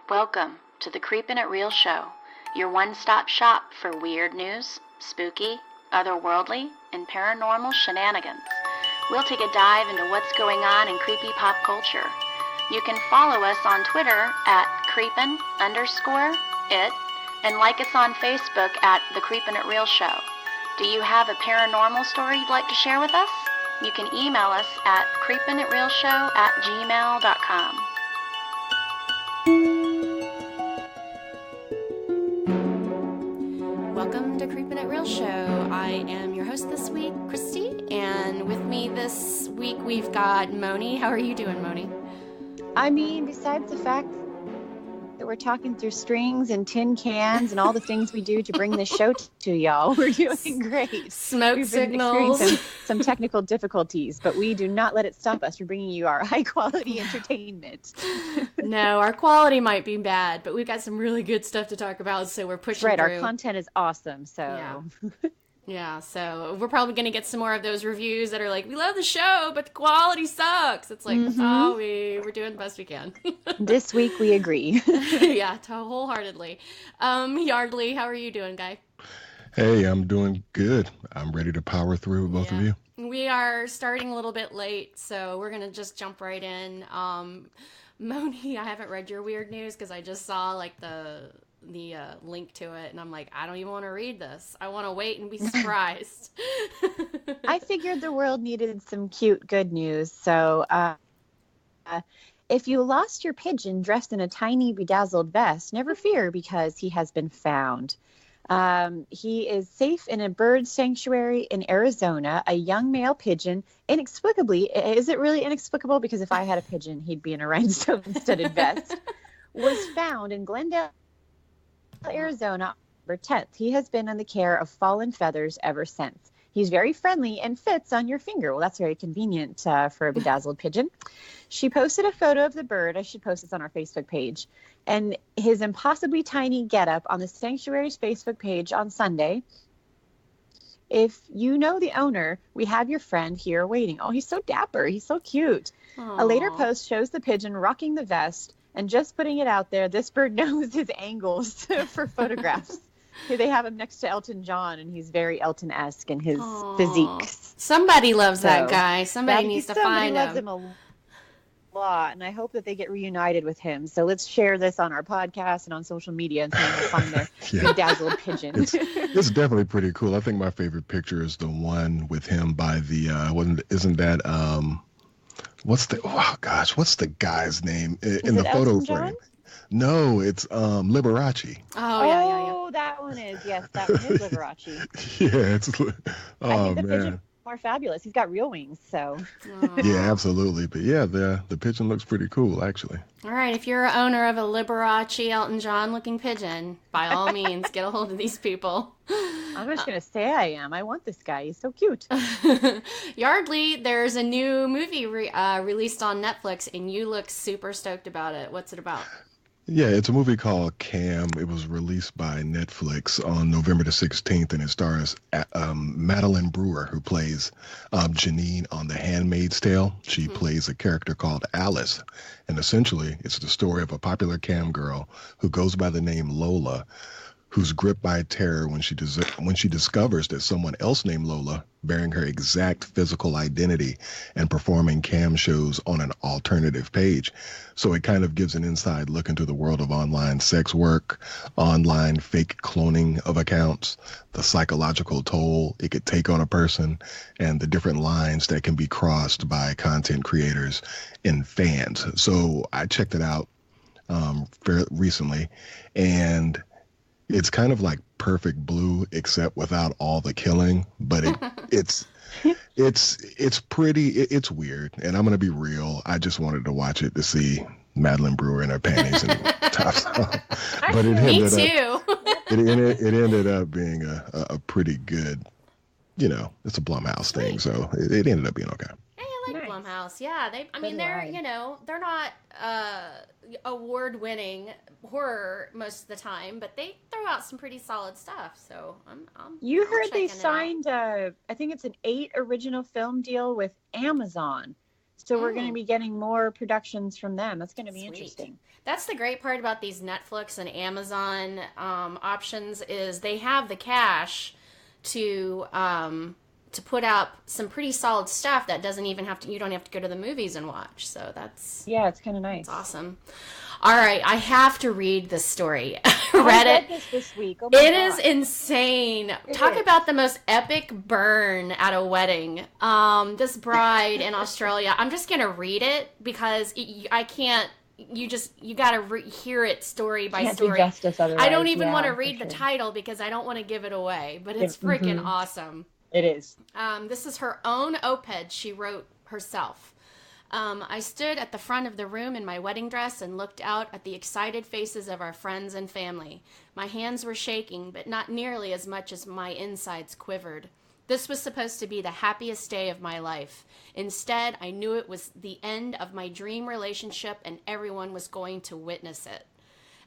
Welcome to the Creepin' It Real show, your one-stop shop for weird news, spooky, otherworldly, and paranormal shenanigans. We'll take a dive into what's going on in creepy pop culture. You can follow us on Twitter at creepin_it and like us on Facebook at The Creepin' It Real Show. Do you have a paranormal story you'd like to share with us? You can email us at creepinitrealshow@gmail.com. Welcome to Creepin' It Real Show. I am your host this week, Christy, and with me this week we've got Moni. How are you doing, Moni? I mean, besides the fact that we're talking through strings and tin cans and all the things we do to bring this show to y'all, we're doing great. Smoke We've signals. Been experiencing some technical difficulties, but we do not let it stop us from bringing you our high-quality entertainment. No, our quality might be bad, but we've got some really good stuff to talk about, so we're pushing right, through. our content is awesome, so... Yeah. Yeah, so we're probably going to get some more of those reviews that are like, we love the show, but the quality sucks. It's like, oh, we're doing the best we can. This week, we agree. Yeah, wholeheartedly. Yardley, how are you doing, guy? Hey, I'm doing good. I'm ready to power through with both of you. We are starting a little bit late, so we're going to just jump right in. Moni, I haven't read your weird news because I just saw like the link to it, and I'm like, I don't even want to read this. I want to wait and be surprised. I figured the world needed some cute good news, so if you lost your pigeon dressed in a tiny bedazzled vest, never fear, because he has been found. He is safe in a bird sanctuary in Arizona. A young male pigeon, inexplicably, is it really inexplicable? Because if I had a pigeon, he'd be in a rhinestone-studded vest, was found in Glendale, Arizona, October 10th. He has been in the care of Fallen Feathers ever since. He's very friendly and fits on your finger. Well, that's very convenient for a bedazzled pigeon. She posted a photo of the bird. I should post this on our Facebook page. And his impossibly tiny getup on the sanctuary's Facebook page on Sunday. If you know the owner, we have your friend here waiting. Oh, he's so dapper. He's so cute. Aww. A later post shows the pigeon rocking the vest. And just putting it out there, this bird knows his angles for photographs. Here they have him next to Elton John, and he's very Elton-esque in his physique. Somebody loves that guy. Somebody needs to find him. Somebody loves him a lot, and I hope that they get reunited with him. So let's share this on our podcast and on social media, and someone will find their bedazzled pigeon. It's definitely pretty cool. I think my favorite picture is the one with him by the, isn't that... what's the guy's name in the photo frame? No, it's Liberace. Oh, that one is. Yes, that one is Liberace. Yeah, it's I think the pigeon more fabulous. He's got real wings, so. Yeah, absolutely. But yeah, the pigeon looks pretty cool, actually. All right, if you're an owner of a Liberace Elton John looking pigeon, by all means, get a hold of these people. I'm just going to say I am. I want this guy. He's so cute. Yardley, there's a new movie released on Netflix, and you look super stoked about it. What's it about? Yeah, it's a movie called Cam. It was released by Netflix on November the 16th, and it stars Madeline Brewer, who plays Janine on The Handmaid's Tale. She plays a character called Alice, and essentially it's the story of a popular cam girl who goes by the name Lola, who's gripped by terror when she discovers that someone else named Lola, bearing her exact physical identity and performing cam shows on an alternative page. So it kind of gives an inside look into the world of online sex work, online fake cloning of accounts, the psychological toll it could take on a person, and the different lines that can be crossed by content creators and fans. So I checked it out fairly recently, and it's kind of like Perfect Blue, except without all the killing, but it's weird. And I'm going to be real. I just wanted to watch it to see Madeline Brewer in her panties and tops. But it ended up being a pretty good, it's a Blumhouse thing. So it ended up being okay. Blumhouse, yeah. They're not award-winning horror most of the time, but they throw out some pretty solid stuff. So You heard they signed I think it's an 8 original film deal with Amazon. So we're going to be getting more productions from them. That's going to be Sweet. interesting. That's the great part about these Netflix and Amazon options is they have the cash to put out some pretty solid stuff that doesn't even have to, you don't have to go to the movies and watch. So yeah, it's kind of nice. That's awesome. All right, I have to read this story. I read it this week. Oh my It God. is insane. Talk about the most epic burn at a wedding. This bride in Australia, I'm just going to read it because I can't, you got to hear it story by Can't story. do justice otherwise. I don't even Yeah, want to for read the sure. title because I don't want to give it away, but it's freaking awesome. It is. This is her own op-ed she wrote herself. I stood at the front of the room in my wedding dress and looked out at the excited faces of our friends and family. My hands were shaking, but not nearly as much as my insides quivered. This was supposed to be the happiest day of my life. Instead, I knew it was the end of my dream relationship and everyone was going to witness it.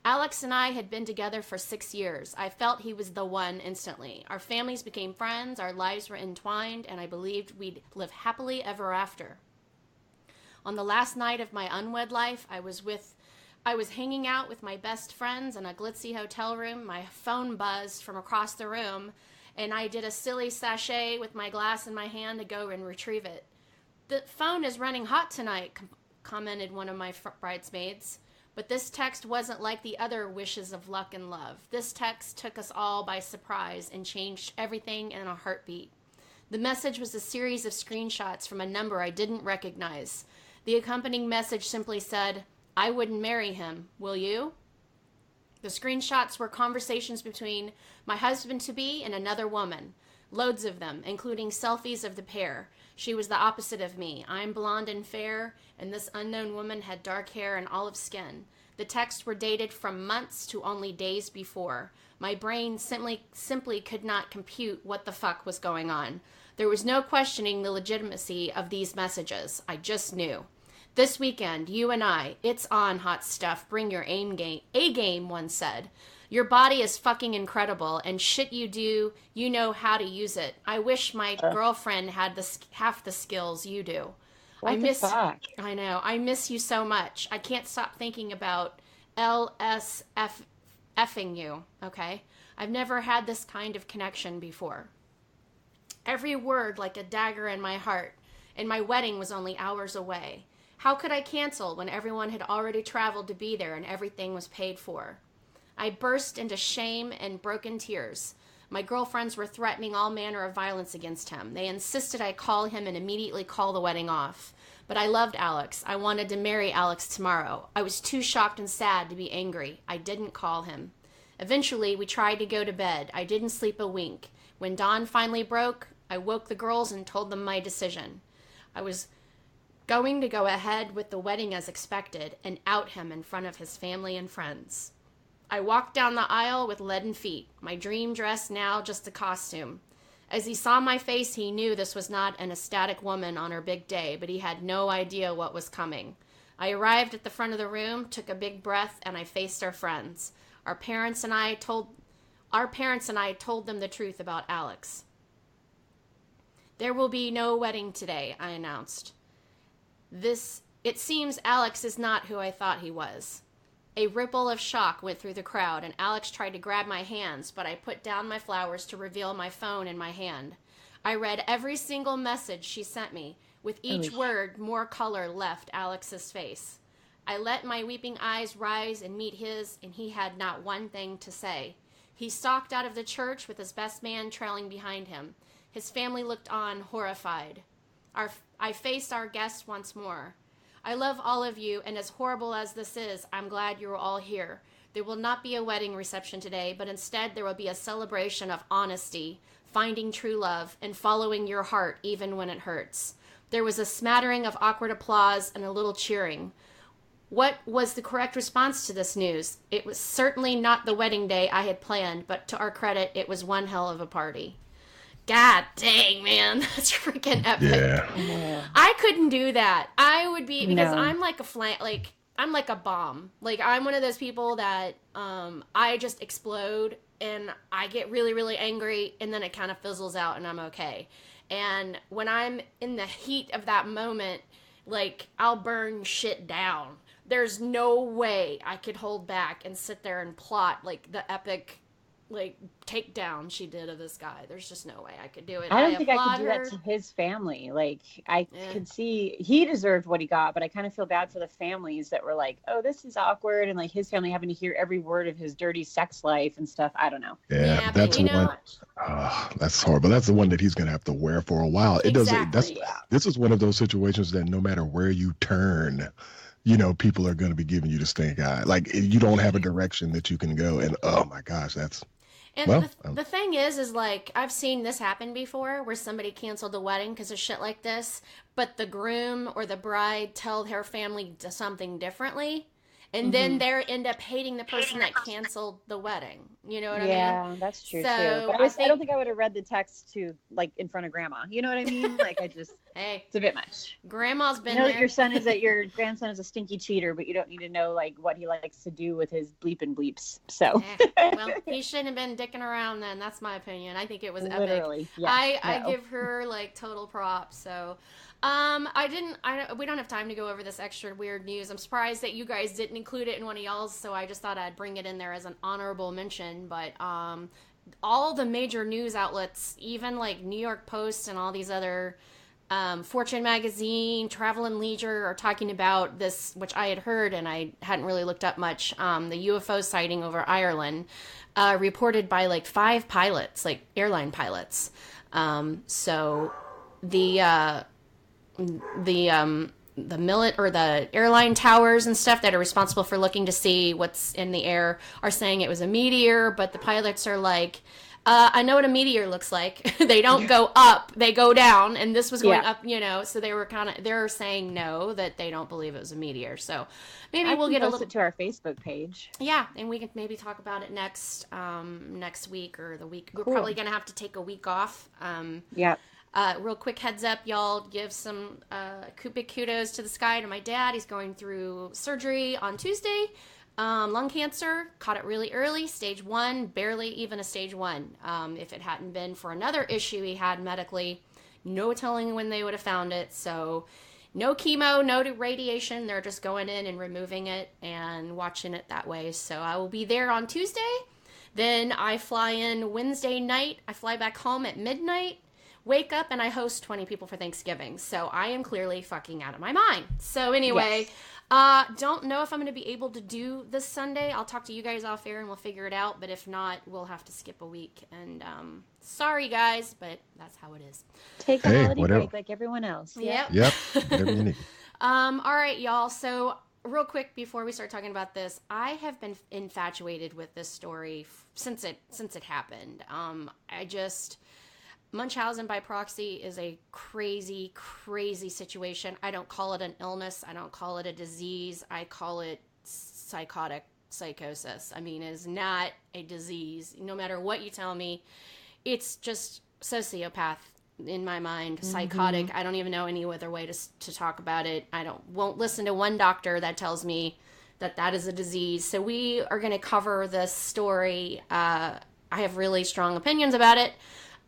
Alex and I had been together for 6 years. I felt he was the one instantly. Our families became friends, our lives were entwined, and I believed we'd live happily ever after. On the last night of my unwed life, I was hanging out with my best friends in a glitzy hotel room. My phone buzzed from across the room, and I did a silly sachet with my glass in my hand to go and retrieve it. The phone is running hot tonight, commented one of my bridesmaids. But this text wasn't like the other wishes of luck and love. This text took us all by surprise and changed everything in a heartbeat. The message was a series of screenshots from a number I didn't recognize. The accompanying message simply said, "I wouldn't marry him. Will you?" The screenshots were conversations between my husband-to-be and another woman. Loads of them, including selfies of the pair. She was the opposite of me. I'm blonde and fair, and this unknown woman had dark hair and olive skin. The texts were dated from months to only days before. My brain simply could not compute what the fuck was going on. There was no questioning the legitimacy of these messages. I just knew. This weekend, you and I, it's on, hot stuff. Bring your A game, one said. Your body is fucking incredible, and shit you do, you know how to use it. I wish my girlfriend had half the skills you do. What the fuck? I know. I miss you so much. I can't stop thinking about LSFing you, okay? I've never had this kind of connection before. Every word like a dagger in my heart, and my wedding was only hours away. How could I cancel when everyone had already traveled to be there and everything was paid for? I burst into shame and broken tears. My girlfriends were threatening all manner of violence against him. They insisted I call him and immediately call the wedding off. But I loved Alex. I wanted to marry Alex tomorrow. I was too shocked and sad to be angry. I didn't call him. Eventually, we tried to go to bed. I didn't sleep a wink. When dawn finally broke, I woke the girls and told them my decision. I was going to go ahead with the wedding as expected and out him in front of his family and friends. I walked down the aisle with leaden feet, my dream dress now just a costume. As he saw my face, he knew this was not an ecstatic woman on her big day, but he had no idea what was coming. I arrived at the front of the room, took a big breath, and I faced our friends. Our parents and I told them the truth about Alex. There will be no wedding today, I announced. It seems Alex is not who I thought he was. A ripple of shock went through the crowd, and Alex tried to grab my hands, but I put down my flowers to reveal my phone in my hand. I read every single message she sent me. With each word, more color left Alex's face. I let my weeping eyes rise and meet his, and he had not one thing to say. He stalked out of the church with his best man trailing behind him. His family looked on, horrified. I faced our guests once more. I love all of you, and as horrible as this is, I'm glad you're all here. There will not be a wedding reception today, but instead there will be a celebration of honesty, finding true love, and following your heart even when it hurts. There was a smattering of awkward applause and a little cheering. What was the correct response to this news? It was certainly not the wedding day I had planned, but to our credit, it was one hell of a party. God dang, man. That's freaking epic. Yeah. I couldn't do that. I would be, because No. I'm like I'm like a bomb. Like, I'm one of those people that I just explode and I get really, really angry and then it kind of fizzles out and I'm okay. And when I'm in the heat of that moment, like, I'll burn shit down. There's no way I could hold back and sit there and plot, like, the epic, like, takedown she did of this guy. There's just no way I could do it. I don't think I could do her. that to his family. Like, I could see he deserved what he got, but I kind of feel bad for the families that were like, oh, this is awkward. And like his family having to hear every word of his dirty sex life and stuff. I don't know. Yeah, that's the one. That's horrible. That's the one that he's going to have to wear for a while. It doesn't. This is one of those situations that no matter where you turn, you know, people are going to be giving you the stink eye. Like, you don't have a direction that you can go. And oh my gosh, that's. And the thing is like, I've seen this happen before where somebody canceled the wedding because of shit like this, but the groom or the bride tell her family something differently. And then they end up hating the person that canceled the wedding. You know what I mean? Yeah, that's true too. But I don't think I would have read the text to like in front of grandma. You know what I mean? Like I just, hey, it's a bit much. Grandma's been you know there. That your grandson is a stinky cheater, but you don't need to know like what he likes to do with his bleeps. So, well, he shouldn't have been dicking around then. That's my opinion. I think it was literally, epic. Yes, I give her like total props. So. We don't have time to go over this extra weird news. I'm surprised that you guys didn't include it in one of y'all's, so I just thought I'd bring it in there as an honorable mention. But all the major news outlets, even like New York Post and all these other Fortune magazine, Travel and Leisure, are talking about this, which I had heard and I hadn't really looked up much. The UFO sighting over Ireland, reported by like 5 pilots, like airline pilots. So the airline towers and stuff that are responsible for looking to see what's in the air are saying it was a meteor, but the pilots are like, I know what a meteor looks like. They don't go up, they go down, and this was going up, you know, so they're saying no, that they don't believe it was a meteor. So maybe we'll get a little it to our Facebook page. Yeah, and we can maybe talk about it next week or the week. Cool. We're probably going to have to take a week off. Real quick heads up, y'all, give some big kudos to this guy, to my dad. He's going through surgery on Tuesday. Lung cancer, caught it really early, stage 1, barely even a stage 1. If it hadn't been for another issue he had medically, no telling when they would have found it. So no chemo, no radiation. They're just going in and removing it and watching it that way. So I will be there on Tuesday. Then I fly in Wednesday night. I fly back home at midnight. Wake up and I host 20 people for Thanksgiving. So I am clearly fucking out of my mind. So anyway, don't know if I'm going to be able to do this Sunday. I'll talk to you guys off air and we'll figure it out. But if not, we'll have to skip a week. And sorry, guys, but that's how it is. Take a holiday break like everyone else. Yep. Whatever you need. All right, y'all. So real quick before we start talking about this, I have been infatuated with this story since it happened. Munchausen by proxy is a crazy, crazy situation. I don't call it an illness. I don't call it a disease. I call it psychosis. I mean, it's not a disease. No matter what you tell me, it's just sociopath in my mind, psychotic. I don't even know any other way to talk about it. Won't listen to one doctor that tells me that is a disease. So we are going to cover this story. I have really strong opinions about it.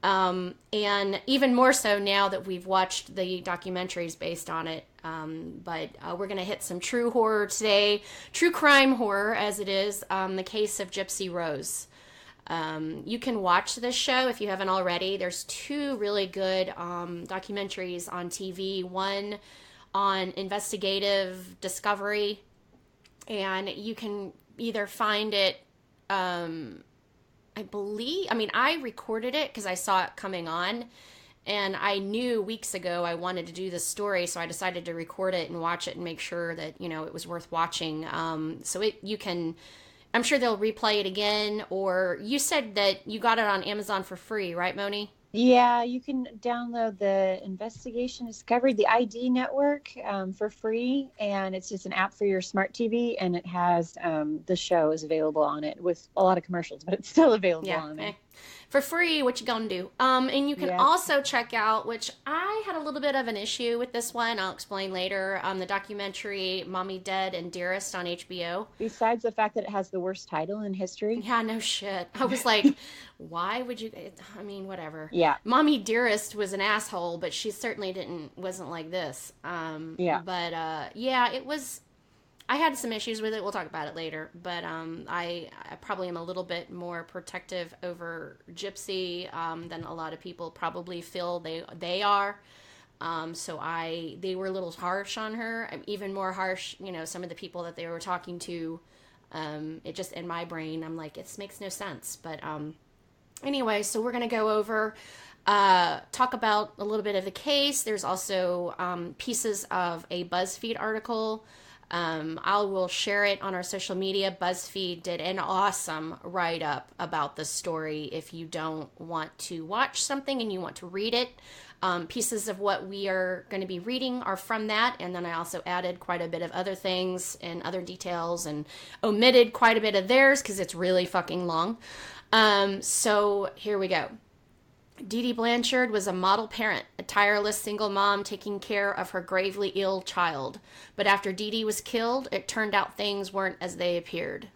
And even more so now that we've watched the documentaries based on it. But we're going to hit some true horror today, true crime horror as it is, the case of Gypsy Rose. You can watch this show if you haven't already. There's 2 really good documentaries on TV, one on investigative discovery, and you can either find it I recorded it because I saw it coming on, and I knew weeks ago I wanted to do this story, so I decided to record it and watch it and make sure that, you know, it was worth watching. I'm sure they'll replay it again, or you said that you got it on Amazon for free, right, Moni? Yeah, you can download the Investigation Discovery, the ID network, for free, and it's just an app for your smart TV, and it has the show is available on it with a lot of commercials, but it's still available on there. For free, what you gonna do? And you can also check out, which I had a little bit of an issue with this one. I'll explain later. The documentary "Mommy Dead and Dearest" on HBO. Besides the fact that it has the worst title in history. Yeah, no shit. I was like, why would you? I mean, whatever. Yeah. Mommy Dearest was an asshole, but she certainly wasn't like this. Yeah. But yeah, it was. I had some issues with it. We'll talk about it later. But I probably am a little bit more protective over Gypsy than a lot of people probably feel they are. So they were a little harsh on her. Even more harsh, some of the people that they were talking to. It just, in my brain, I'm like, it makes no sense. But anyway, so we're going to go over, talk about a little bit of the case. There's also pieces of a BuzzFeed article. I will share it on our social media. BuzzFeed did an awesome write-up about the story. If you don't want to watch something and you want to read it, pieces of what we are going to be reading are from that. And then I also added quite a bit of other things and other details and omitted quite a bit of theirs because it's really fucking long. So here we go. Dee Dee Blancharde was a model parent, a tireless single mom taking care of her gravely ill child. But after Dee Dee was killed, it turned out things weren't as they appeared.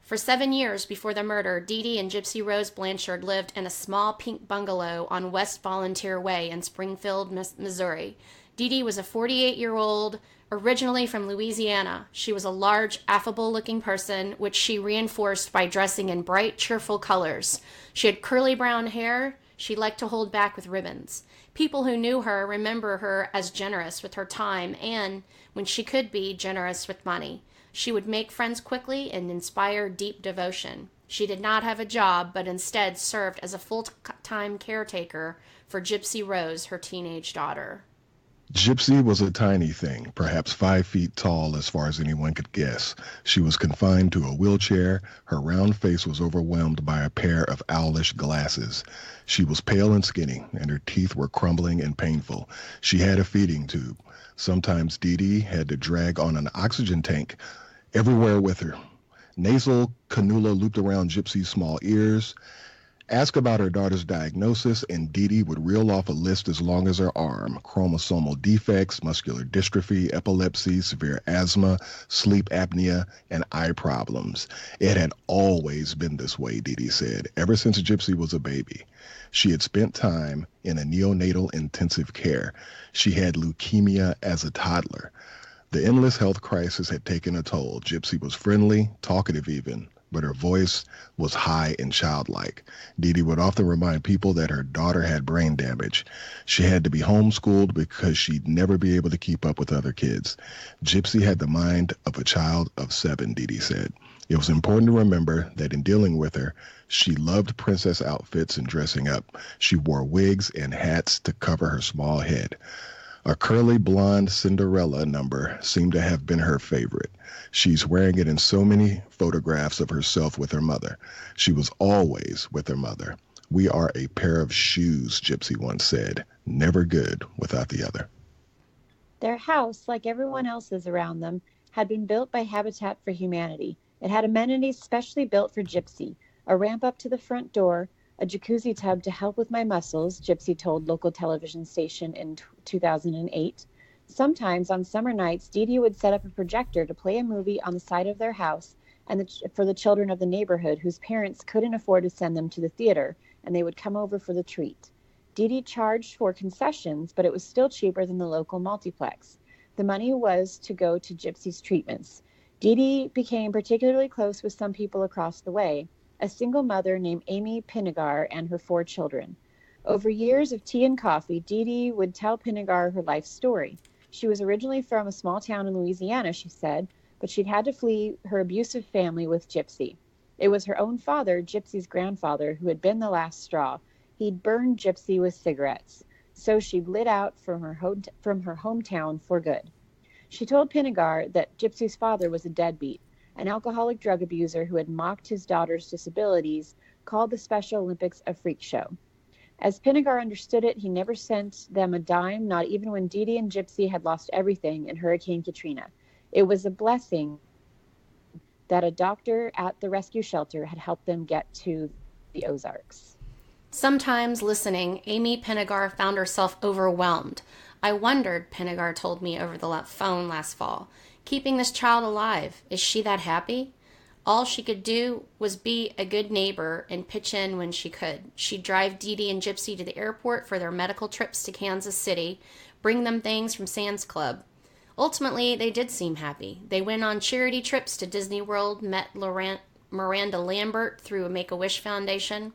For 7 years before the murder, Dee Dee and Gypsy Rose Blancharde lived in a small pink bungalow on West Volunteer Way in Springfield, Missouri. Dee Dee was a 48-year-old, originally from Louisiana. She was a large, affable-looking person, which she reinforced by dressing in bright, cheerful colors. She had curly brown hair she liked to hold back with ribbons. People who knew her remember her as generous with her time and, when she could be, generous with money. She would make friends quickly and inspire deep devotion. She did not have a job, but instead served as a full-time caretaker for Gypsy Rose, her teenage daughter. Gypsy was a tiny thing, perhaps 5 feet tall as far as anyone could guess. She was confined to a wheelchair. Her round face was overwhelmed by a pair of owlish glasses. She was pale and skinny, and her teeth were crumbling and painful. She had a feeding tube. Sometimes Dee Dee had to drag on an oxygen tank everywhere with her. Nasal cannula looped around Gypsy's small ears. Ask about her daughter's diagnosis, and Dee Dee would reel off a list as long as her arm: chromosomal defects, muscular dystrophy, epilepsy, severe asthma, sleep apnea, and eye problems. It had always been this way, Dee Dee said, ever since Gypsy was a baby. She had spent time in a neonatal intensive care. She had leukemia as a toddler. The endless health crisis had taken a toll. Gypsy was friendly, talkative even, but her voice was high and childlike. Dee Dee would often remind people that her daughter had brain damage. She had to be homeschooled because she'd never be able to keep up with other kids. Gypsy had the mind of a child of 7, Dee Dee said. It was important to remember that in dealing with her, she loved princess outfits and dressing up. She wore wigs and hats to cover her small head. A curly blonde Cinderella number seemed to have been her favorite. She's wearing it in so many photographs of herself with her mother. She was always with her mother. We are a pair of shoes, Gypsy once said, never good without the other. Their house, like everyone else's around them, had been built by Habitat for Humanity. It had amenities specially built for Gypsy: a ramp up to the front door, a jacuzzi tub to help with my muscles, Gypsy told local television station in 2008. Sometimes on summer nights, Dee Dee would set up a projector to play a movie on the side of their house and for the children of the neighborhood whose parents couldn't afford to send them to the theater, and they would come over for the treat. Dee Dee charged for concessions, but it was still cheaper than the local multiplex. The money was to go to Gypsy's treatments. Dee Dee became particularly close with some people across the way, a single mother named Amy Pinnegar and her 4 children. Over years of tea and coffee, Dee Dee would tell Pinnegar her life story. She was originally from a small town in Louisiana, she said, but she'd had to flee her abusive family with Gypsy. It was her own father, Gypsy's grandfather, who had been the last straw. He'd burned Gypsy with cigarettes, so she'd lit out from her hometown for good. She told Pinnegar that Gypsy's father was a deadbeat, an alcoholic drug abuser who had mocked his daughter's disabilities, called the Special Olympics a freak show. As Pinnegar understood it, he never sent them a dime, not even when Dee Dee and Gypsy had lost everything in Hurricane Katrina. It was a blessing that a doctor at the rescue shelter had helped them get to the Ozarks. Sometimes listening, Amy Pennegar found herself overwhelmed. I wondered, Pennegar told me over the phone last fall, keeping this child alive. Is she that happy? All she could do was be a good neighbor and pitch in when she could. She'd drive Dee Dee and Gypsy to the airport for their medical trips to Kansas City, bring them things from Sam's Club. Ultimately, they did seem happy. They went on charity trips to Disney World, met Miranda Lambert through a Make-A-Wish Foundation.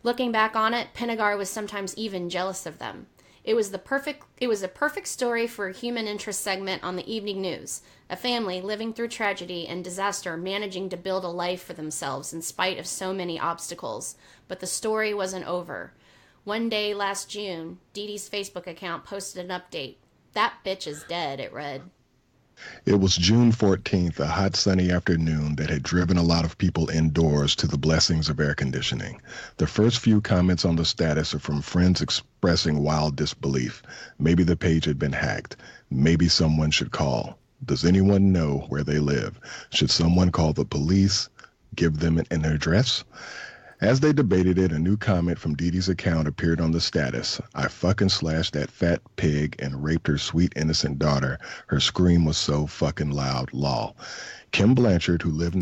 Looking back on it, Pennegar was sometimes even jealous of them. It was a perfect story for a human interest segment on the evening news. A family living through tragedy and disaster managing to build a life for themselves in spite of so many obstacles. But the story wasn't over. One day last June, Dee Dee's Facebook account posted an update. That bitch is dead, it read. It was June 14th, a hot sunny afternoon that had driven a lot of people indoors to the blessings of air conditioning. The first few comments on the status are from friends expressing wild disbelief. Maybe the page had been hacked. Maybe someone should call. Does anyone know where they live? Should someone call the police? Give them an address? As they debated it, a new comment from Dee Dee's account appeared on the status. I fucking slashed that fat pig and raped her sweet innocent daughter. Her scream was so fucking loud, lol. Kim Blancharde, who lived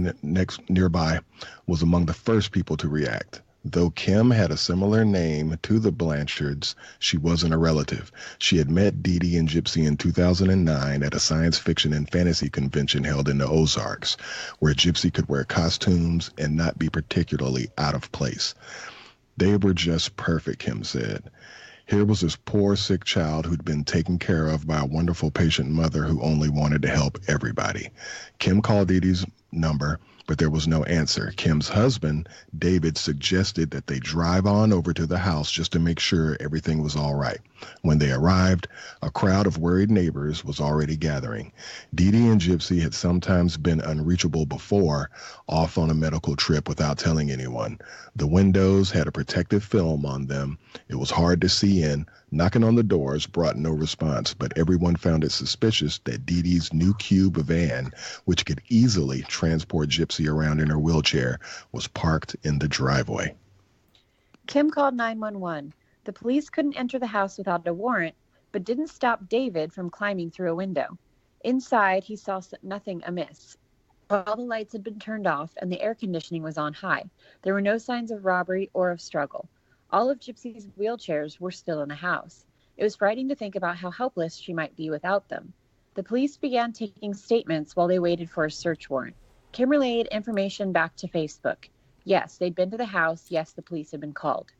nearby, was among the first people to react. Though Kim had a similar name to the Blanchardes, she wasn't a relative. She had met Dee Dee and Gypsy in 2009 at a science fiction and fantasy convention held in the Ozarks, where Gypsy could wear costumes and not be particularly out of place. They were just perfect, Kim said. Here was this poor, sick child who'd been taken care of by a wonderful patient mother who only wanted to help everybody. Kim called Dee Dee's number, but there was no answer. Kim's husband, David, suggested that they drive on over to the house just to make sure everything was all right. When they arrived, a crowd of worried neighbors was already gathering. Dee Dee and Gypsy had sometimes been unreachable before, off on a medical trip without telling anyone. The windows had a protective film on them. It was hard to see in. Knocking on the doors brought no response, but everyone found it suspicious that Dee Dee's new cube van, which could easily transport Gypsy around in her wheelchair, was parked in the driveway. Kim called 911. The police couldn't enter the house without a warrant, but didn't stop David from climbing through a window. Inside, he saw nothing amiss. All the lights had been turned off and the air conditioning was on high. There were no signs of robbery or of struggle. All of Gypsy's wheelchairs were still in the house. It was frightening to think about how helpless she might be without them. The police began taking statements while they waited for a search warrant. Kim relayed information back to Facebook. Yes, they'd been to the house. Yes, the police had been called.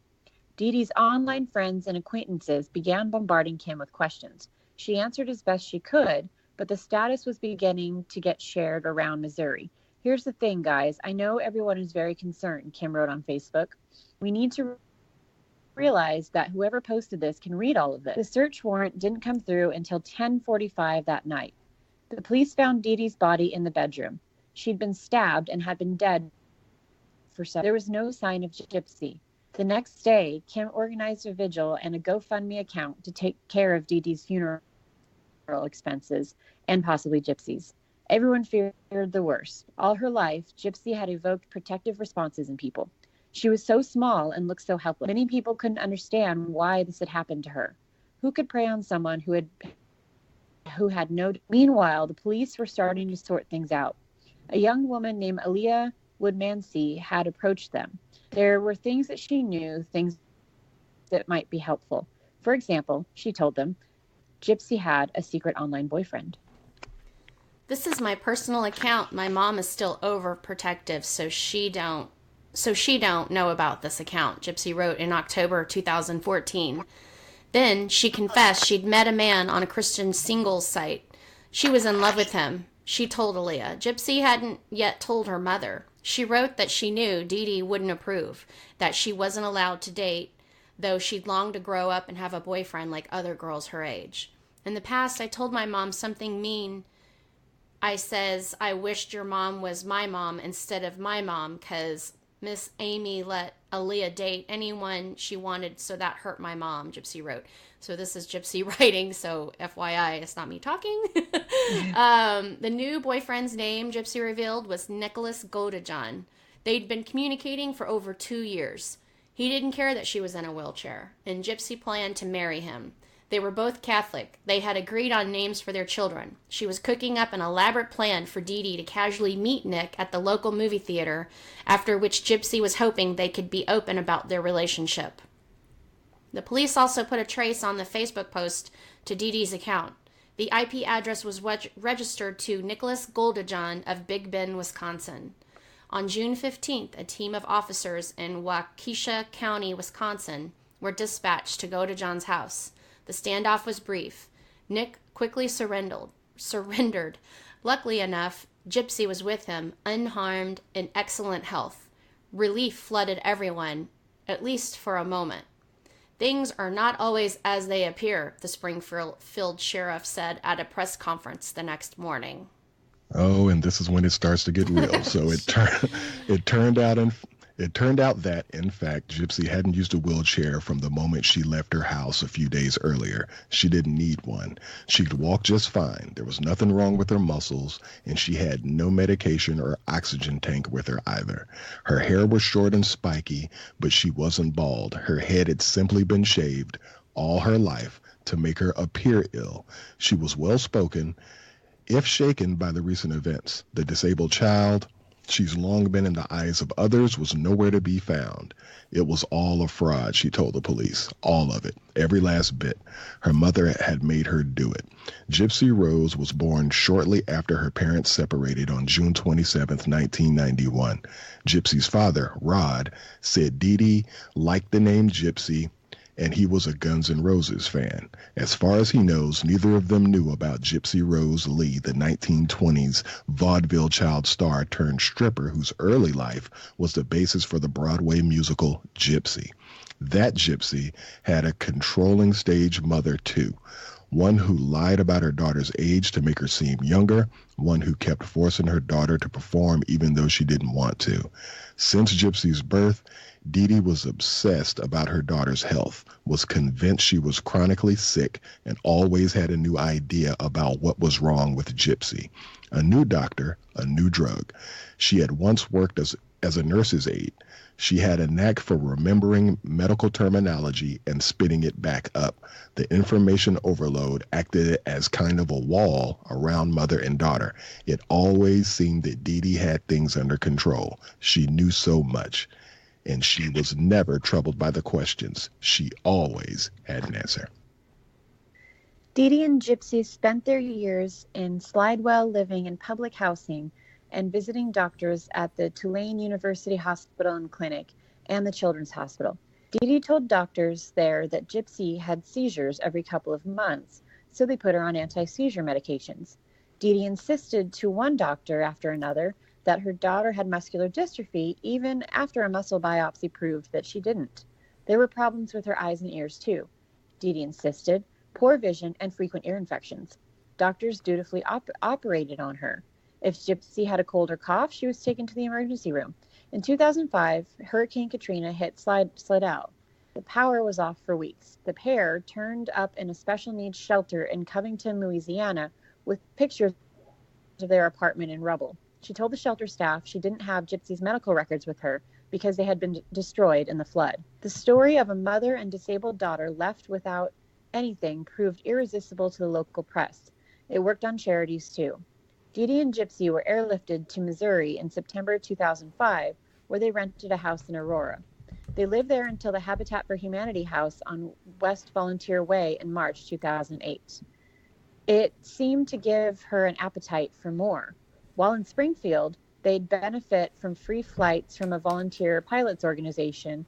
Dee Dee's online friends and acquaintances began bombarding Kim with questions. She answered as best she could, but the status was beginning to get shared around Missouri. Here's the thing, guys. I know everyone is very concerned, Kim wrote on Facebook. We need to realize that whoever posted this can read all of this. The search warrant didn't come through until 10:45 that night. The police found Dee Dee's body in the bedroom. She'd been stabbed and had been dead for several. There was no sign of Gypsy. The next day, Kim organized a vigil and a GoFundMe account to take care of Dee Dee's funeral expenses and possibly Gypsy's. Everyone feared the worst. All her life, Gypsy had evoked protective responses in people. She was so small and looked so helpless. Many people couldn't understand why this had happened to her. Who could prey on someone who had no... Meanwhile, the police were starting to sort things out. A young woman named Aaliyah Woodmansey had approached them. There were things that she knew, things that might be helpful. For example, she told them, Gypsy had a secret online boyfriend. This is my personal account. My mom is still overprotective, so she don't know about this account, Gypsy wrote in October 2014. Then she confessed she'd met a man on a Christian singles site. She was in love with him, she told Aaliyah. Gypsy hadn't yet told her mother. She wrote that she knew Dee Dee wouldn't approve, that she wasn't allowed to date, though she'd longed to grow up and have a boyfriend like other girls her age. In the past, I told my mom something mean. I says, I wished your mom was my mom instead of my mom, 'cause Miss Amy let Aaliyah date anyone she wanted, so that hurt my mom, Gypsy wrote. So this is Gypsy writing, so FYI, it's not me talking. The new boyfriend's name, Gypsy revealed, was Nicholas Godejohn. They'd been communicating for over 2 years. He didn't care that she was in a wheelchair, and Gypsy planned to marry him. They were both Catholic. They had agreed on names for their children. She was cooking up an elaborate plan for Dee Dee to casually meet Nick at the local movie theater, after which Gypsy was hoping they could be open about their relationship. The police also put a trace on the Facebook post to Dee Dee's account. The IP address was registered to Nicholas Godejohn of Big Bend, Wisconsin. On June 15th, a team of officers in Waukesha County, Wisconsin, were dispatched to Godejohn's house. The standoff was brief. Nick quickly surrendered. Luckily enough, Gypsy was with him, unharmed, in excellent health. Relief flooded everyone, at least for a moment. Things are not always as they appear, the Springfield sheriff said at a press conference the next morning. Oh, and this is when it starts to get real. So it turned out that, in fact, Gypsy hadn't used a wheelchair from the moment she left her house a few days earlier. She didn't need one. She could walk just fine. There was nothing wrong with her muscles, and she had no medication or oxygen tank with her either. Her hair was short and spiky, but she wasn't bald. Her head had simply been shaved all her life to make her appear ill. She was well-spoken, if shaken by the recent events. The disabled child she's long been in the eyes of others was nowhere to be found. It was all a fraud, she told the police. All of it. Every last bit. Her mother had made her do it. Gypsy Rose was born shortly after her parents separated on June 27, 1991. Gypsy's father, Rod, said Dee Dee liked the name Gypsy, and he was a Guns N' Roses fan. As far as he knows, neither of them knew about Gypsy Rose Lee, the 1920s vaudeville child star turned stripper whose early life was the basis for the Broadway musical Gypsy. That Gypsy had a controlling stage mother, too. One who lied about her daughter's age to make her seem younger, one who kept forcing her daughter to perform even though she didn't want to. Since Gypsy's birth, Dee Dee was obsessed about her daughter's health, was convinced she was chronically sick, and always had a new idea about what was wrong with Gypsy. A new doctor, a new drug. She had once worked as a nurse's aide. She had a knack for remembering medical terminology and spitting it back up. The information overload acted as kind of a wall around mother and daughter. It always seemed that Dee Dee had things under control. She knew so much. And she was never troubled by the questions. She always had an answer. Dee Dee and Gypsy spent their years in Slidewell living in public housing and visiting doctors at the Tulane University Hospital and Clinic and the Children's Hospital. Dee Dee told doctors there that Gypsy had seizures every couple of months, so they put her on anti-seizure medications. Dee Dee insisted to one doctor after another that her daughter had muscular dystrophy, even after a muscle biopsy proved that she didn't. There were problems with her eyes and ears, too. Dee Dee insisted, poor vision and frequent ear infections. Doctors dutifully operated on her. If Gypsy had a cold or cough, she was taken to the emergency room. In 2005, Hurricane Katrina hit Slidell. The power was off for weeks. The pair turned up in a special needs shelter in Covington, Louisiana, with pictures of their apartment in rubble. She told the shelter staff she didn't have Gypsy's medical records with her because they had been destroyed in the flood. The story of a mother and disabled daughter left without anything proved irresistible to the local press. It worked on charities, too. Dee Dee and Gypsy were airlifted to Missouri in September 2005, where they rented a house in Aurora. They lived there until the Habitat for Humanity house on West Volunteer Way in March 2008. It seemed to give her an appetite for more. While in Springfield, they'd benefit from free flights from a volunteer pilots organization,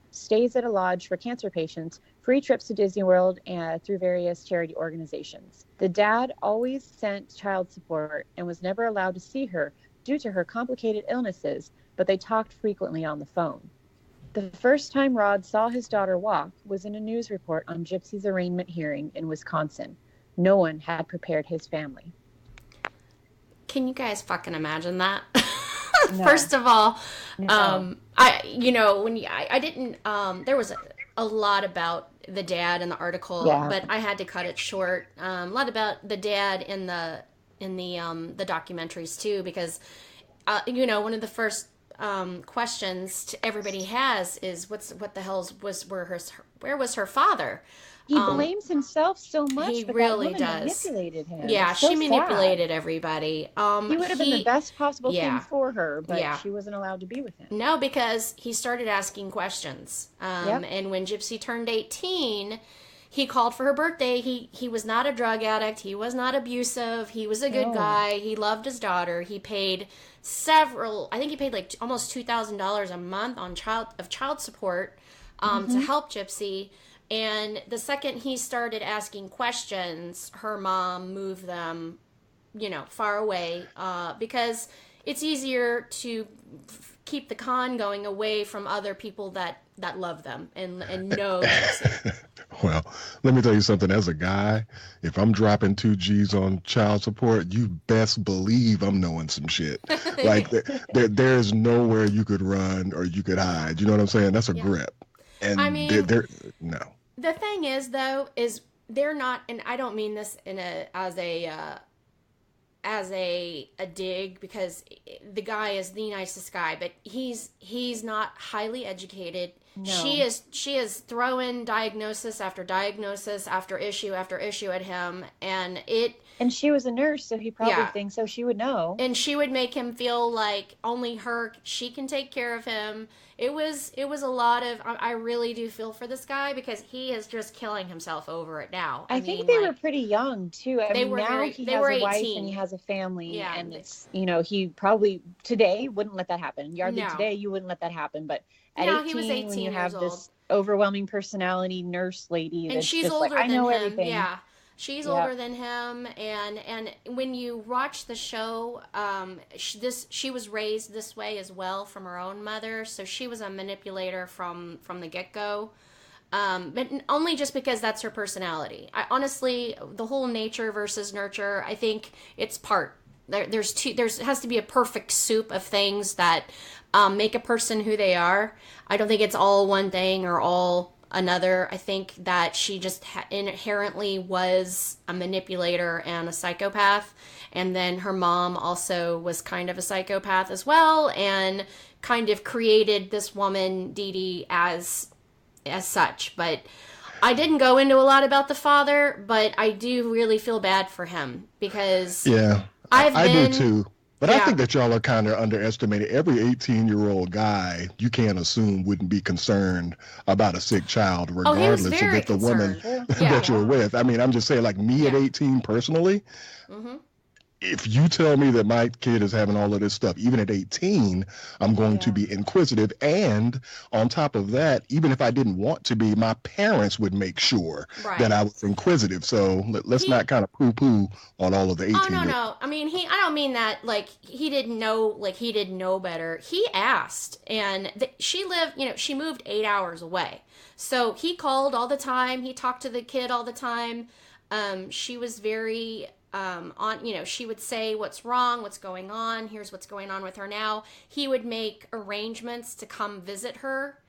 stays at a lodge for cancer patients, free trips to Disney World, and through various charity organizations. The dad always sent child support and was never allowed to see her due to her complicated illnesses, but they talked frequently on the phone. The first time Rod saw his daughter walk was in a news report on Gypsy's arraignment hearing in Wisconsin. No one had prepared his family. Can you guys fucking imagine that? No. First of all, No. I didn't, there was a lot about the dad in the article, Yeah. but I had to cut it short. A lot about the dad in the documentaries too, because, one of the first questions everybody has is what the hell where was her father? He blames himself so much, He but really that woman does. manipulated him. Yeah, It's so she manipulated sad. everybody. He would have been the best possible thing Yeah. for her, but Yeah. she wasn't allowed to be with him. No, because he started asking questions. Yep. And when Gypsy turned 18, he called for her birthday. He was not a drug addict. He was not abusive. He was a good No. guy. He loved his daughter. He paid I think he paid like almost $2,000 a month on child support to help Gypsy. And the second he started asking questions, her mom moved them, far away, because it's easier to keep the con going away from other people that love them and know Gypsy. Well, let me tell you something. As a guy, if I'm dropping 2 G's on child support, you best believe I'm knowing some shit. Like there's nowhere you could run or you could hide. You know what I'm saying? That's a grip. And I mean, no. The thing is, though, is they're not, and I don't mean this as a dig, because the guy is the nicest guy, but he's not highly educated. No. She is throwing diagnosis after diagnosis after issue at him, and she was a nurse, so he probably thinks so. She would know. And she would make him feel like only she can take care of him. It was a lot of, I really do feel for this guy, because he is just killing himself over it now. I think they were pretty young too. They mean, were now he has a wife 18. and he has a family, Yeah. and it's, he probably today wouldn't let that happen. Yardley, No. today you wouldn't let that happen, but at No, 18, he was 18 when you years have old. this overwhelming personality nurse lady, And that's she's just older like, I than know him. everything. Yeah. She's older than him, and when you watch the show, she was raised this way as well from her own mother, so she was a manipulator from the get-go, but only just because that's her personality. I honestly, the whole nature versus nurture, I think it's part. There has to be a perfect soup of things that make a person who they are. I don't think it's all one thing or all another. I think that she just inherently was a manipulator and a psychopath, and then her mom also was kind of a psychopath as well, and kind of created this woman Dee Dee as such. But I didn't go into a lot about the father, but I do really feel bad for him, because I do too. But I think that y'all are kind of underestimating. Every 18-year-old guy, you can't assume, wouldn't be concerned about a sick child, regardless of if the woman that you're with. I mean, I'm just saying, like me at 18 personally, if you tell me that my kid is having all of this stuff, even at 18, I'm going to be inquisitive. And on top of that, even if I didn't want to be, my parents would make sure that I was inquisitive. So let's not kind of poo-poo on all of the 18. Oh, no. I mean, I don't mean that like he didn't know better. He asked, and she lived, she moved 8 hours away. So he called all the time. He talked to the kid all the time. She was very... she would say what's wrong, what's going on, here's what's going on with her now. He would make arrangements to come visit her,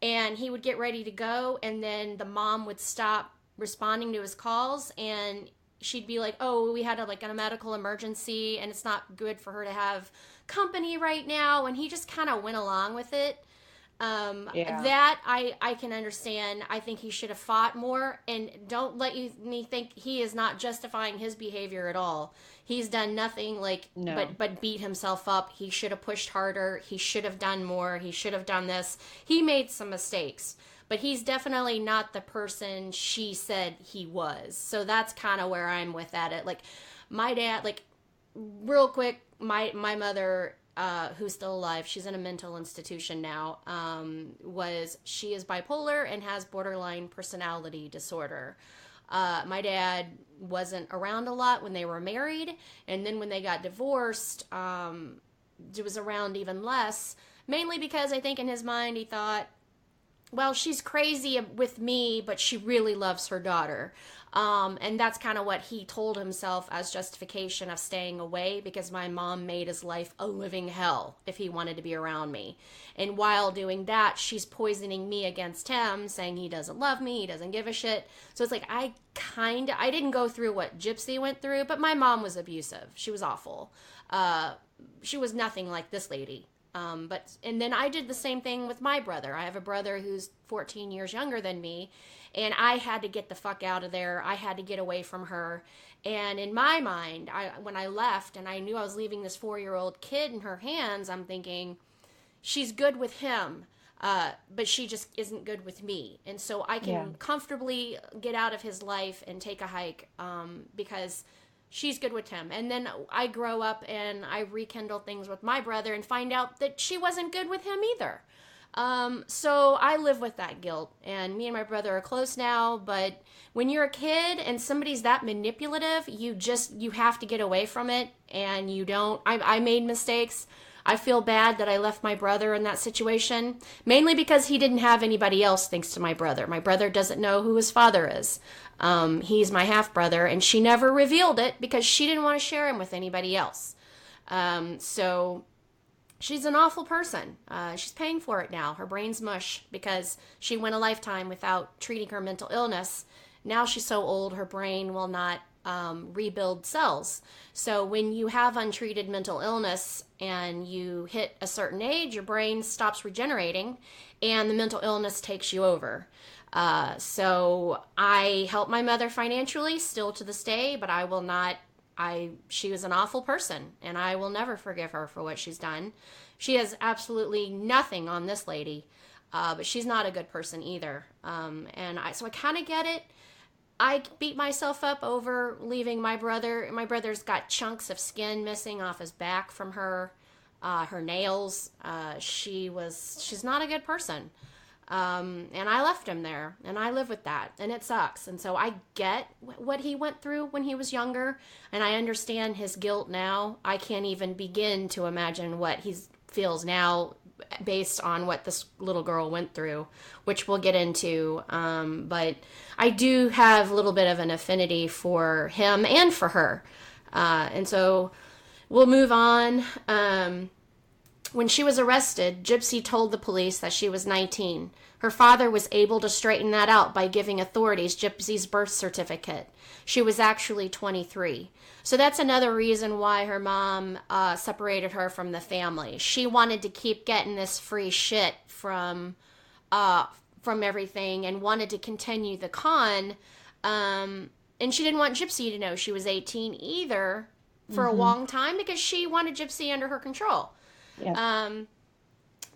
and he would get ready to go, and then the mom would stop responding to his calls, and she'd be like, oh, we had a medical emergency, and it's not good for her to have company right now, and he just kind of went along with it. That I can understand. I think he should have fought more, and don't let me think he is not justifying his behavior at all. He's done nothing but beat himself up. He should have pushed harder. He should have done more. He should have done this. He made some mistakes, but he's definitely not the person she said he was. So that's kind of where I'm with at it. Like my dad, real quick, my mother, who's still alive, she's in a mental institution now, she is bipolar and has borderline personality disorder. My dad wasn't around a lot when they were married, and then when they got divorced, it was around even less, mainly because I think in his mind he thought, well, she's crazy with me, but she really loves her daughter. And that's kind of what he told himself as justification of staying away, because my mom made his life a living hell if he wanted to be around me. And while doing that, she's poisoning me against him, saying he doesn't love me, he doesn't give a shit. So it's like, I didn't go through what Gypsy went through, but my mom was abusive. She was awful. She was nothing like this lady. And then I did the same thing with my brother. I have a brother who's 14 years younger than me, and I had to get the fuck out of there. I had to get away from her. And in my mind, when I left and I knew I was leaving this 4-year-old kid in her hands, I'm thinking, she's good with him, but she just isn't good with me. And so I can comfortably get out of his life and take a hike because she's good with him. And then I grow up and I rekindle things with my brother and find out that she wasn't good with him either. So I live with that guilt, and me and my brother are close now, but when you're a kid and somebody's that manipulative, you have to get away from it, and you don't. I made mistakes. I feel bad that I left my brother in that situation, mainly because he didn't have anybody else thanks to my brother. My brother doesn't know who his father is. He's my half-brother, and she never revealed it because she didn't want to share him with anybody else. So she's an awful person. She's paying for it now. Her brain's mush because she went a lifetime without treating her mental illness. Now she's so old, her brain will not rebuild cells. So when you have untreated mental illness and you hit a certain age, your brain stops regenerating and the mental illness takes you over. So I help my mother financially still to this day, but I will not. She was an awful person, and I will never forgive her for what she's done. She has absolutely nothing on this lady, but she's not a good person either. So I kind of get it. I beat myself up over leaving my brother. My brother's got chunks of skin missing off his back from her nails. She's not a good person. And I left him there, and I live with that, and it sucks. And so I get what he went through when he was younger, and I understand his guilt now. I can't even begin to imagine what he feels now based on what this little girl went through, which we'll get into. But I do have a little bit of an affinity for him and for her. And so we'll move on. When she was arrested, Gypsy told the police that she was 19. Her father was able to straighten that out by giving authorities Gypsy's birth certificate. She was actually 23. So that's another reason why her mom separated her from the family. She wanted to keep getting this free shit from everything and wanted to continue the con. And she didn't want Gypsy to know she was 18 either for a long time because she wanted Gypsy under her control. Yep.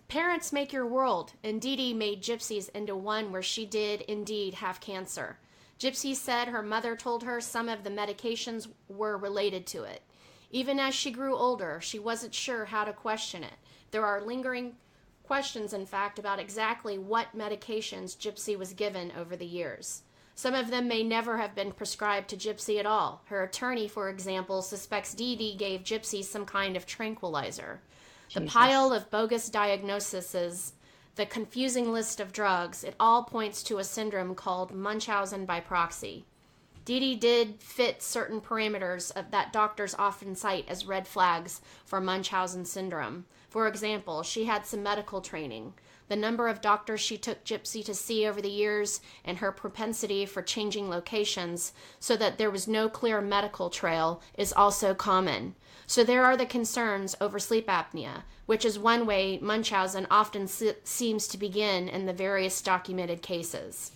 Parents make your world, and Dee Dee made Gypsy's into one where she did indeed have cancer. Gypsy said her mother told her some of the medications were related to it. Even as she grew older, she wasn't sure how to question it. There are lingering questions, in fact, about exactly what medications Gypsy was given over the years. Some of them may never have been prescribed to Gypsy at all. Her attorney, for example, suspects Dee Dee gave Gypsy some kind of tranquilizer. The pile of bogus diagnoses, the confusing list of drugs, it all points to a syndrome called Munchausen by proxy. Dee Dee did fit certain parameters that doctors often cite as red flags for Munchausen syndrome. For example, she had some medical training. The number of doctors she took Gypsy to see over the years and her propensity for changing locations so that there was no clear medical trail is also common. So there are the concerns over sleep apnea, which is one way Munchausen often seems to begin in the various documented cases.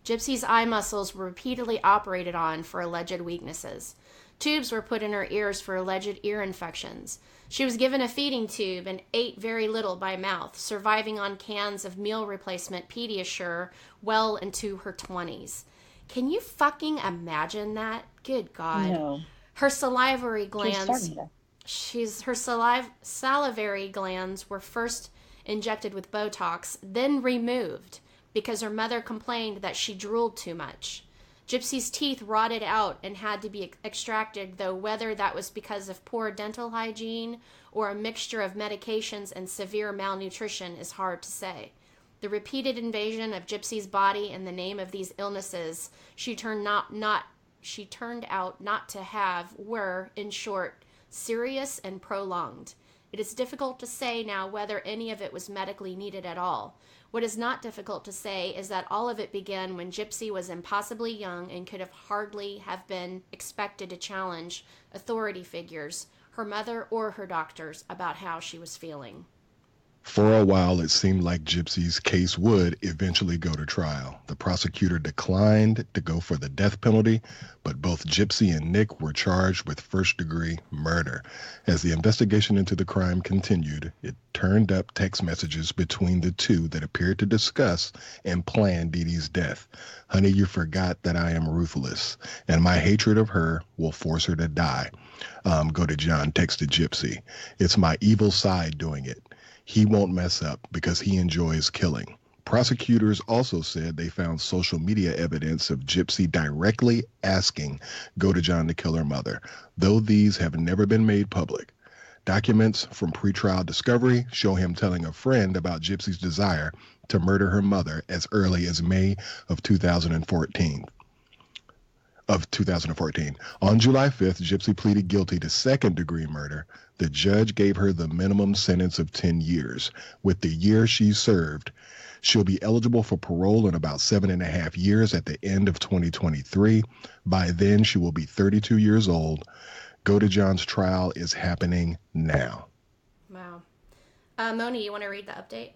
Gypsy's eye muscles were repeatedly operated on for alleged weaknesses. Tubes were put in her ears for alleged ear infections. She was given a feeding tube and ate very little by mouth, surviving on cans of meal replacement Pediasure well into her 20s. Can you fucking imagine that? Good God. No. Her salivary glands. Salivary glands were first injected with Botox, then removed because her mother complained that she drooled too much. Gypsy's teeth rotted out and had to be extracted, though whether that was because of poor dental hygiene or a mixture of medications and severe malnutrition is hard to say. The repeated invasion of Gypsy's body in the name of these illnesses she turned out not to have were, in short, serious and prolonged. It is difficult to say now whether any of it was medically needed at all. What is not difficult to say is that all of it began when Gypsy was impossibly young and could hardly have been expected to challenge authority figures. her mother or her doctors about how she was feeling. For a while, it seemed like Gypsy's case would eventually go to trial. The prosecutor declined to go for the death penalty, but both Gypsy and Nick were charged with first-degree murder. As the investigation into the crime continued, it turned up text messages between the two that appeared to discuss and plan Dee Dee's death. "Honey, you forgot that I am ruthless, and my hatred of her will force her to die." Godejohn texted Gypsy. "It's my evil side doing it. He won't mess up because he enjoys killing." Prosecutors also said they found social media evidence of Gypsy directly asking Godejohn to kill her mother, though these have never been made public. Documents from pretrial discovery show him telling a friend about Gypsy's desire to murder her mother as early as May of 2014. On July 5th, Gypsy pleaded guilty to second-degree murder. The judge gave her the minimum sentence of 10 years. With the year she served, she'll be eligible for parole in about 7.5 years at the end of 2023. By then, she will be 32 years old. Godejohn's trial is happening now. Wow. Moni, you want to read the update?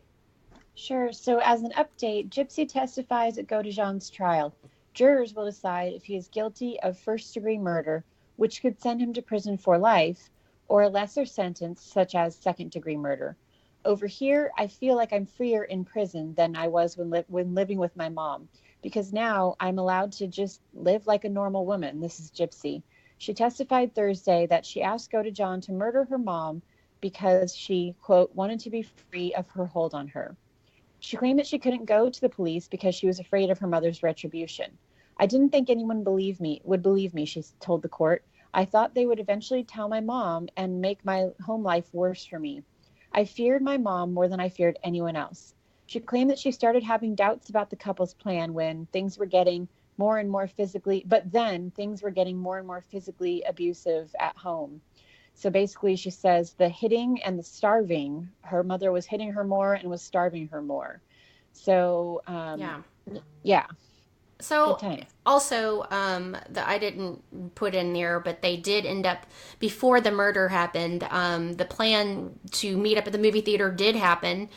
Sure. So as an update, Gypsy testifies at Godejohn's trial. Jurors will decide if he is guilty of first-degree murder, which could send him to prison for life, or a lesser sentence, such as second-degree murder. Over here, I feel like I'm freer in prison than I was when living with my mom, because now I'm allowed to just live like a normal woman. This is Gypsy. She testified Thursday that she asked Godejohn to murder her mom because she, quote, wanted to be free of her hold on her. She claimed that she couldn't go to the police because she was afraid of her mother's retribution. "I didn't think anyone would believe me, she told the court. "I thought they would eventually tell my mom and make my home life worse for me. I feared my mom more than I feared anyone else." She claimed that she started having doubts about the couple's plan when things were getting more and more physically abusive at home. So basically, she says the hitting and the starving, her mother was hitting her more and was starving her more. So, yeah. So also, that I didn't put in there, but they did end up, before the murder happened, the plan to meet up at the movie theater did happen.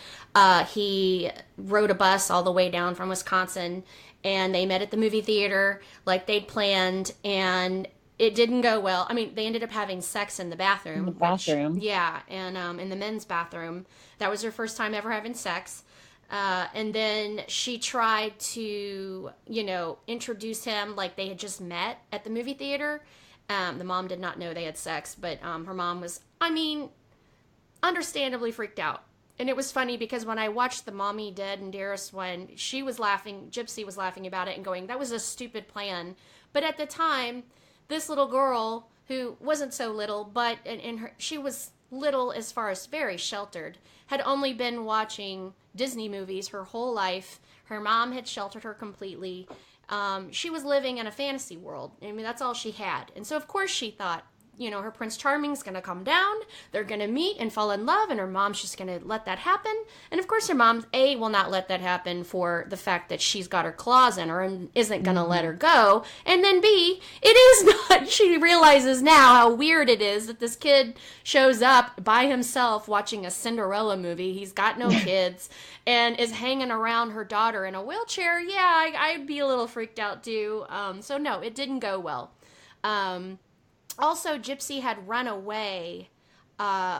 He rode a bus all the way down from Wisconsin, and they met at the movie theater like they'd planned, and it didn't go well. I mean, they ended up having sex in the bathroom. And in the men's bathroom. That was her first time ever having sex. And then she tried to, introduce him like they had just met at the movie theater. The mom did not know they had sex, but her mom was, understandably freaked out. And it was funny because when I watched the Mommy, Dead, and Dearest one, she was laughing, Gypsy was laughing about it and going, that was a stupid plan. But at the time, this little girl, who wasn't so little, but she was little as far as very sheltered, had only been watching Disney movies her whole life. Her mom had sheltered her completely. She was living in a fantasy world. I mean, that's all she had. And so, of course, she thought, her Prince Charming's going to come down. They're going to meet and fall in love, and her mom's just going to let that happen. And, of course, her mom, A, will not let that happen for the fact that she's got her claws in her and isn't going to let her go. And then, B, it is not. She realizes now how weird it is that this kid shows up by himself watching a Cinderella movie. He's got no kids and is hanging around her daughter in a wheelchair. Yeah, I'd be a little freaked out, too. So, no, it didn't go well. Also, Gypsy had run away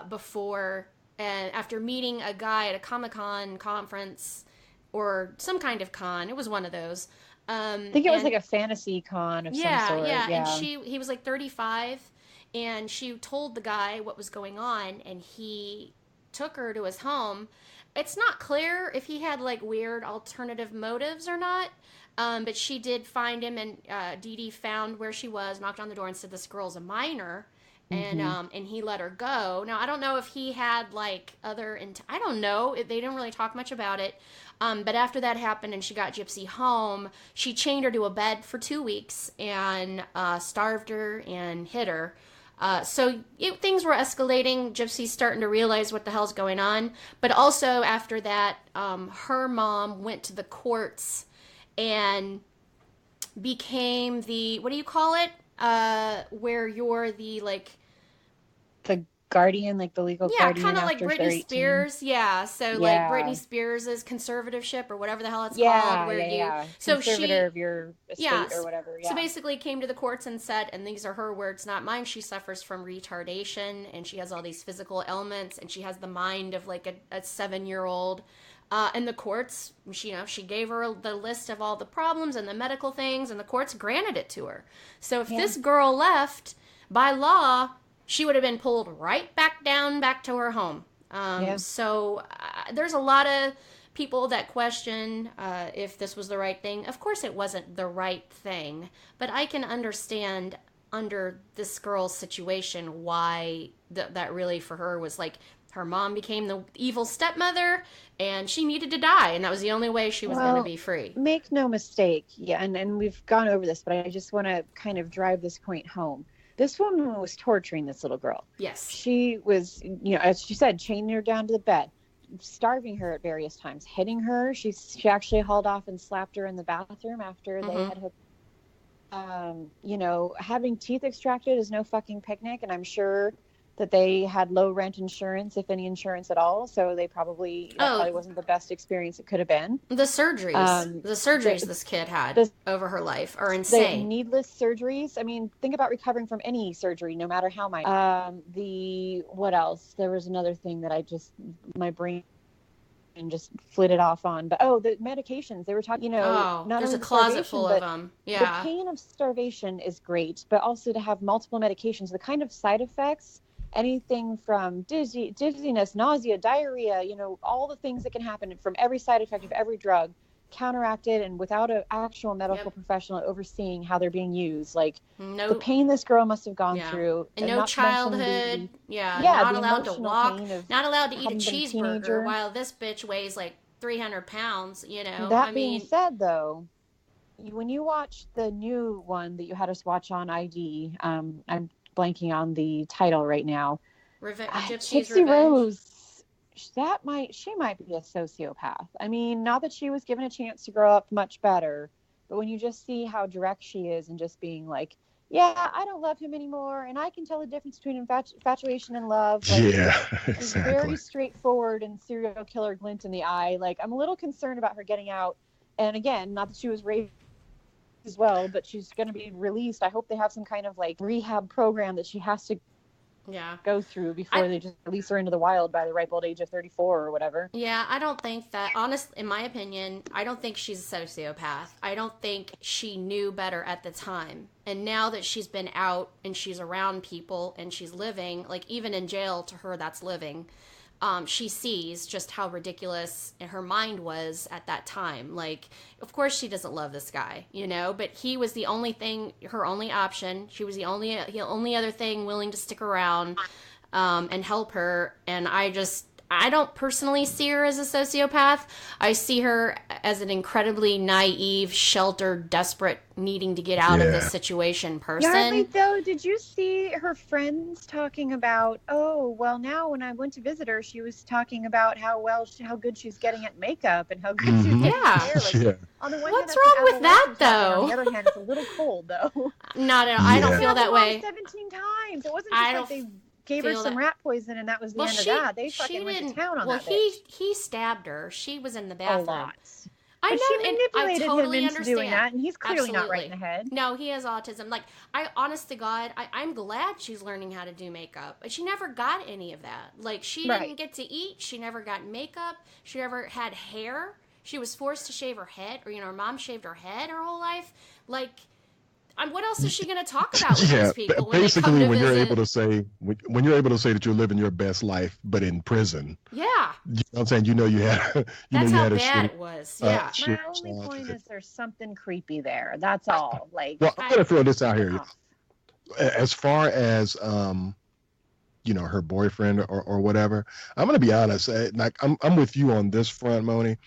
before, and after meeting a guy at a Comic-Con conference or some kind of con. It was one of those. I think it was like a fantasy con of some sort. Yeah. And he was like 35, and she told the guy what was going on, and he took her to his home. It's not clear if he had like weird alternative motives or not. But she did find him, and Dee Dee found where she was, knocked on the door, and said, "This girl's a minor," and he let her go. Now, I don't know if he had like I don't know. They didn't really talk much about it. But after that happened, and she got Gypsy home, she chained her to a bed for 2 weeks and starved her and hit her. So things were escalating. Gypsy's starting to realize what the hell's going on. But also after that, her mom went to the courts and became the, what do you call it? Where you're the, like, the guardian, like the legal Yeah, guardian kind of like after they're Britney 18. Spears. Yeah, so like Britney Spears' conservatorship or whatever the hell it's called, where so conservator of your estate or whatever. So basically came to the courts and said, and these are her words, not mine, she suffers from retardation and she has all these physical ailments and she has the mind of like a 7-year-old. And the courts, she gave her the list of all the problems and the medical things, and the courts granted it to her. So if this girl left, by law, she would have been pulled right back to her home. So there's a lot of people that question if this was the right thing. Of course it wasn't the right thing, but I can understand under this girl's situation why that really for her was like her mom became the evil stepmother and she needed to die, and that was the only way she was going to be free. Make no mistake, and we've gone over this, but I just want to kind of drive this point home. This woman was torturing this little girl. Yes. She was, as she said, chaining her down to the bed, starving her at various times, hitting her. She actually hauled off and slapped her in the bathroom after they had hooked. Having teeth extracted is no fucking picnic, and I'm sure that they had low rent insurance, if any insurance at all. So they probably wasn't the best experience it could have been. The surgeries, this kid had over her life are insane. The needless surgeries. I mean, think about recovering from any surgery, no matter how much. What else? There was another thing that my brain just flitted off on. But the medications they were talking. Not there's only a closet full of them. Yeah. The pain of starvation is great, but also to have multiple medications, the kind of side effects. Anything from dizziness, nausea, diarrhea, all the things that can happen from every side effect of every drug, counteracted and without an actual medical professional overseeing how they're being used. Like the pain this girl must have gone through. And no childhood. Not allowed to walk, not allowed to eat a cheeseburger while this bitch weighs like 300 pounds, That being said, though, when you watch the new one that you had us watch on ID, I'm blanking on the title right now. Gypsy Rose. She might be a sociopath. I mean, not that she was given a chance to grow up much better, but when you just see how direct she is and just being like, I don't love him anymore, and I can tell the difference between infatuation and love. Like, exactly. Very straightforward and serial killer glint in the eye. Like, I'm a little concerned about her getting out. And again, not that she was raped as well, but she's going to be released. I hope they have some kind of like rehab program that she has to go through before they just release her into the wild by the ripe old age of 34 or whatever. I don't think that, honestly, in my opinion, I don't think she's a sociopath. I don't think she knew better at the time. And now that she's been out and she's around people and she's living, like even in jail, to her that's living. She sees just how ridiculous her mind was at that time. Like, of course she doesn't love this guy, but he was the only thing, her only option. She was the only other thing willing to stick around and help her. And I don't personally see her as a sociopath. I see her as an incredibly naive, sheltered, desperate, needing to get out of this situation person. Yardley, though, did you see her friends talking about, now when I went to visit her, she was talking about how good she's getting at makeup and how good she's getting hair. On the one What's hand, wrong with that, though? On the other hand, it's a little cold, though. Not at all. I don't feel that way. 17 times. It wasn't just like they gave her some rat poison and that was the end of that. They fucking went to town on that bitch. He stabbed her. She was in the bathroom. A lot. I know, she manipulated totally him into understand. doing that, and he's clearly not right in the head. No, he has autism. Like, honest to God, I'm glad she's learning how to do makeup. But she never got any of that. Like, she didn't get to eat. She never got makeup. She never had hair. She was forced to shave her head, or her mom shaved her head her whole life. Like, what else is she going to talk about with these people? Basically, when you're able to say that you're living your best life, but in prison. Yeah. You know what I'm saying? That's how bad it was. Yeah. My only point is there's something creepy there. That's all. Like, well, I'm going to throw this out here. As far as her boyfriend or whatever, I'm going to be honest. Like, I'm with you on this front, Moni.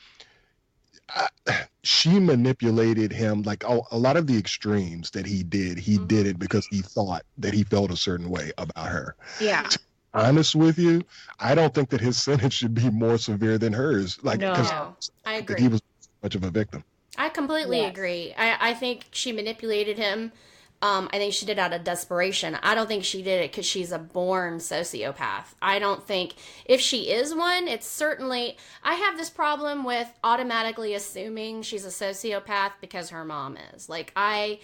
She manipulated him. Like a lot of the extremes that he did it because he thought that he felt a certain way about her. Yeah. To be honest with you, I don't think that his sentence should be more severe than hers. Like, no, I agree. He was much of a victim. I completely agree. I think she manipulated him. I think she did it out of desperation. I don't think she did it because she's a born sociopath. I don't think, if she is one, it's certainly, I have this problem with automatically assuming she's a sociopath because her mom is. Like, I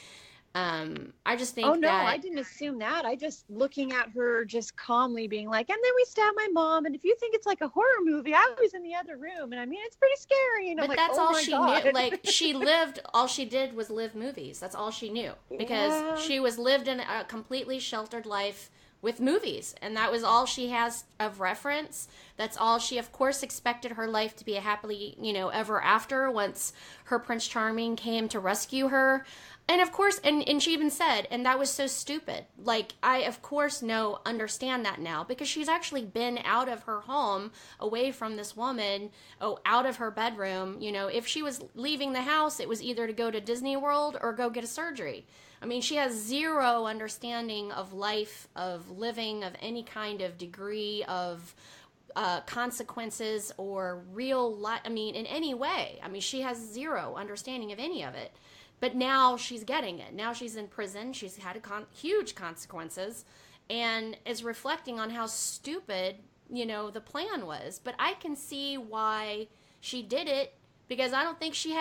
just think Oh no, that, I didn't assume that. I just looking at her just calmly being like, and then we stabbed my mom. And if you think it's like a horror movie, I was in the other room. And I mean, it's pretty scary. And I'm but like, that's oh all my she God. knew. Like, she lived, all she did was live movies. That's all she knew. Because Yeah. she was lived in a completely sheltered life with movies. And that was all she has of reference. That's all she, of course, expected her life to be a happily, ever after once her Prince Charming came to rescue her. And of course, and she even said, and that was so stupid. Like, I, of course, understand that now, because she's actually been out of her home, away from this woman, out of her bedroom. If she was leaving the house, it was either to go to Disney World or go get a surgery. I mean, she has zero understanding of life, of living, of any kind of degree of consequences or real life. I mean, in any way. I mean, she has zero understanding of any of it. But now she's getting it. Now she's in prison. She's had huge consequences and is reflecting on how stupid, the plan was. But I can see why she did it, because I don't think she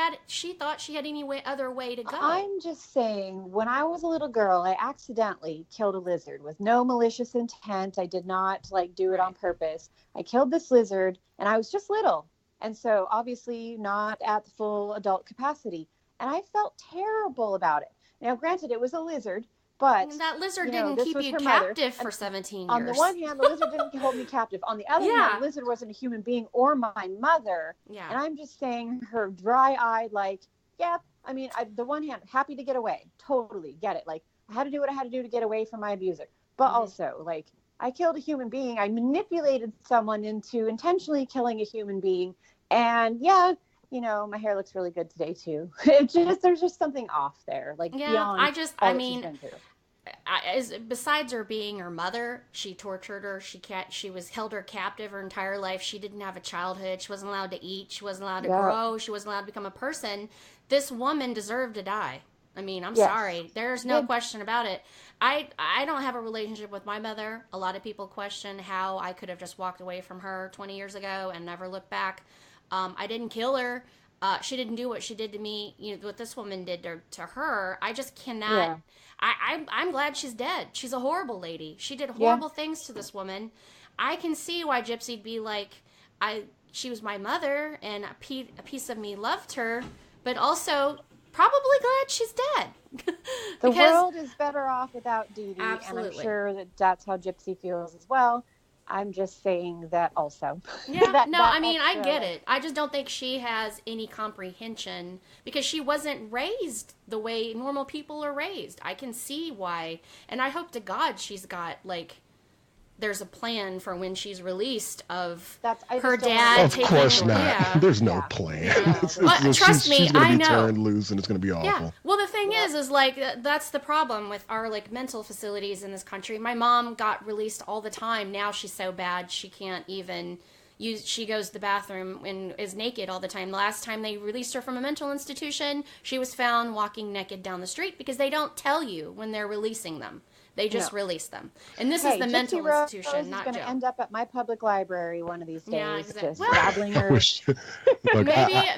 thought she had any other way to go. I'm just saying, when I was a little girl, I accidentally killed a lizard with no malicious intent. I did not do it on purpose. I killed this lizard and I was just little. And so obviously not at the full adult capacity. And I felt terrible about it. Now, granted, it was a lizard, but that lizard didn't keep you captive for 17 years. On the one hand, the lizard didn't hold me captive. On the other hand, the lizard wasn't a human being or my mother. Yeah. And I'm just saying, her dry-eyed, I mean, the one hand, happy to get away. Totally get it. Like, I had to do what I had to do to get away from my abuser. But also, I killed a human being. I manipulated someone into intentionally killing a human being. And my hair looks really good today too. There's just something off there. Beyond besides her being her mother, she tortured her. She was held her captive her entire life. She didn't have a childhood. She wasn't allowed to eat. She wasn't allowed to grow. She wasn't allowed to become a person. This woman deserved to die. I mean, I'm sorry. There's no question about it. I don't have a relationship with my mother. A lot of people question how I could have just walked away from her 20 years ago and never looked back. I didn't kill her. She didn't do what she did to me, what this woman did to her. I just cannot. Yeah. I'm glad she's dead. She's a horrible lady. She did horrible things to this woman. I can see why Gypsy'd be like, she was my mother and a piece of me loved her, but also probably glad she's dead. The world is better off without Dee Dee. Absolutely. And I'm sure that's how Gypsy feels as well. I'm just saying that also. Yeah, I get it. I just don't think she has any comprehension because she wasn't raised the way normal people are raised. I can see why. And I hope to God she's got, there's a plan for when she's released of her dad taking... Of course not. Yeah. There's no plan. Well, trust me, she's gonna I be know. turned loose and it's going to be awful. Yeah. Well, the thing is that's the problem with our mental facilities in this country. My mom got released all the time. Now she's so bad she can't even she goes to the bathroom and is naked all the time. The last time they released her from a mental institution, she was found walking naked down the street because they don't tell you when they're releasing them. They just release them. And this is the mental Gypsy institution, Rose not is going Joe. to end up at my public library one of these days. Yeah, exactly. Just dabbling her.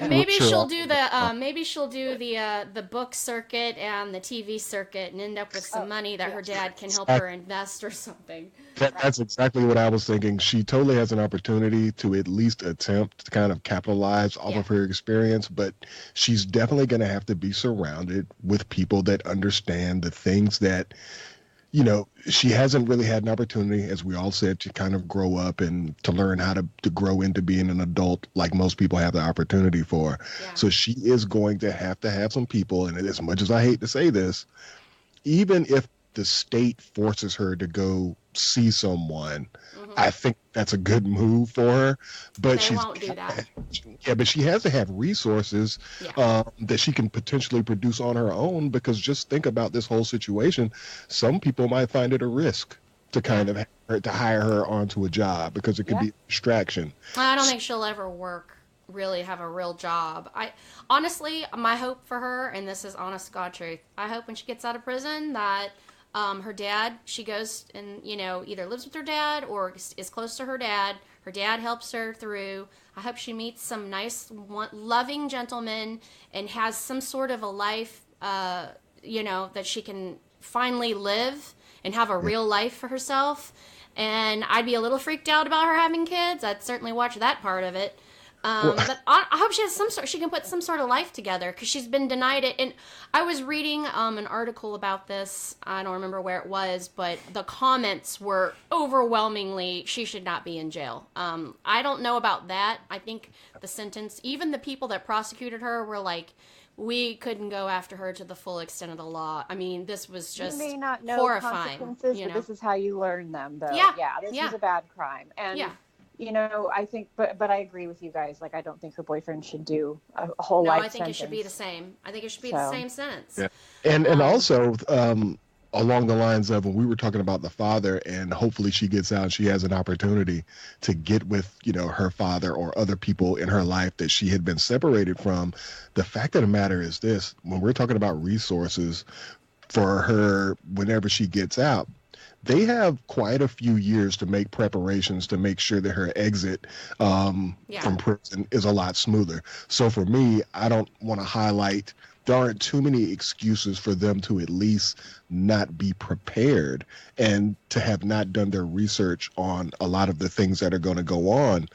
Maybe she'll do the book circuit and the TV circuit and end up with some money that her dad can help her invest or something. That's exactly what I was thinking. She totally has an opportunity to at least attempt to kind of capitalize off of her experience, but she's definitely going to have to be surrounded with people that understand the things that she hasn't really had an opportunity, as we all said, to kind of grow up and to learn how to grow into being an adult like most people have the opportunity for. Yeah. So she is going to have some people, and as much as I hate to say this, even if the state forces her to go see someone, I think that's a good move for her. But they won't do that. Yeah, but she has to have resources that she can potentially produce on her own, because just think about this whole situation. Some people might find it a risk to kind of to hire her onto a job because it could be a distraction. I don't think she'll ever work really have a real job. I honestly, my hope for her, and this is honest to God truth, I hope when she gets out of prison that her dad, she goes and, you know, either lives with her dad or is close to her dad. Her dad helps her through. I hope she meets some nice, loving gentleman and has some sort of a life, you know, that she can finally live and have a real life for herself. And I'd be a little freaked out about her having kids. I'd certainly watch that part of it. But I hope she has she can put some sort of life together, because she's been denied it. And I was reading an article about this. I don't remember where it was, but the comments were overwhelmingly, she should not be in jail. I don't know about that. I think the sentence, even the people that prosecuted her were like, we couldn't go after her to the full extent of the law. I mean, this was just you may not know horrifying. Consequences, you know? But this is how you learn them, though. Yeah. This is a bad crime. And you know, I think, but I agree with you guys. Like, I don't think her boyfriend should do a whole life sentence. No, I think it should be the same. I think it should be the same sentence. Yeah. And also, along the lines of when we were talking about the father, and hopefully she gets out and she has an opportunity to get with, you know, her father or other people in her life that she had been separated from. The fact of the matter is this: when we're talking about resources for her whenever she gets out, they have quite a few years to make preparations to make sure that her exit from prison is a lot smoother. So for me, I don't want to highlight, there aren't too many excuses for them to at least not be prepared and to have not done their research on a lot of the things that are going to go on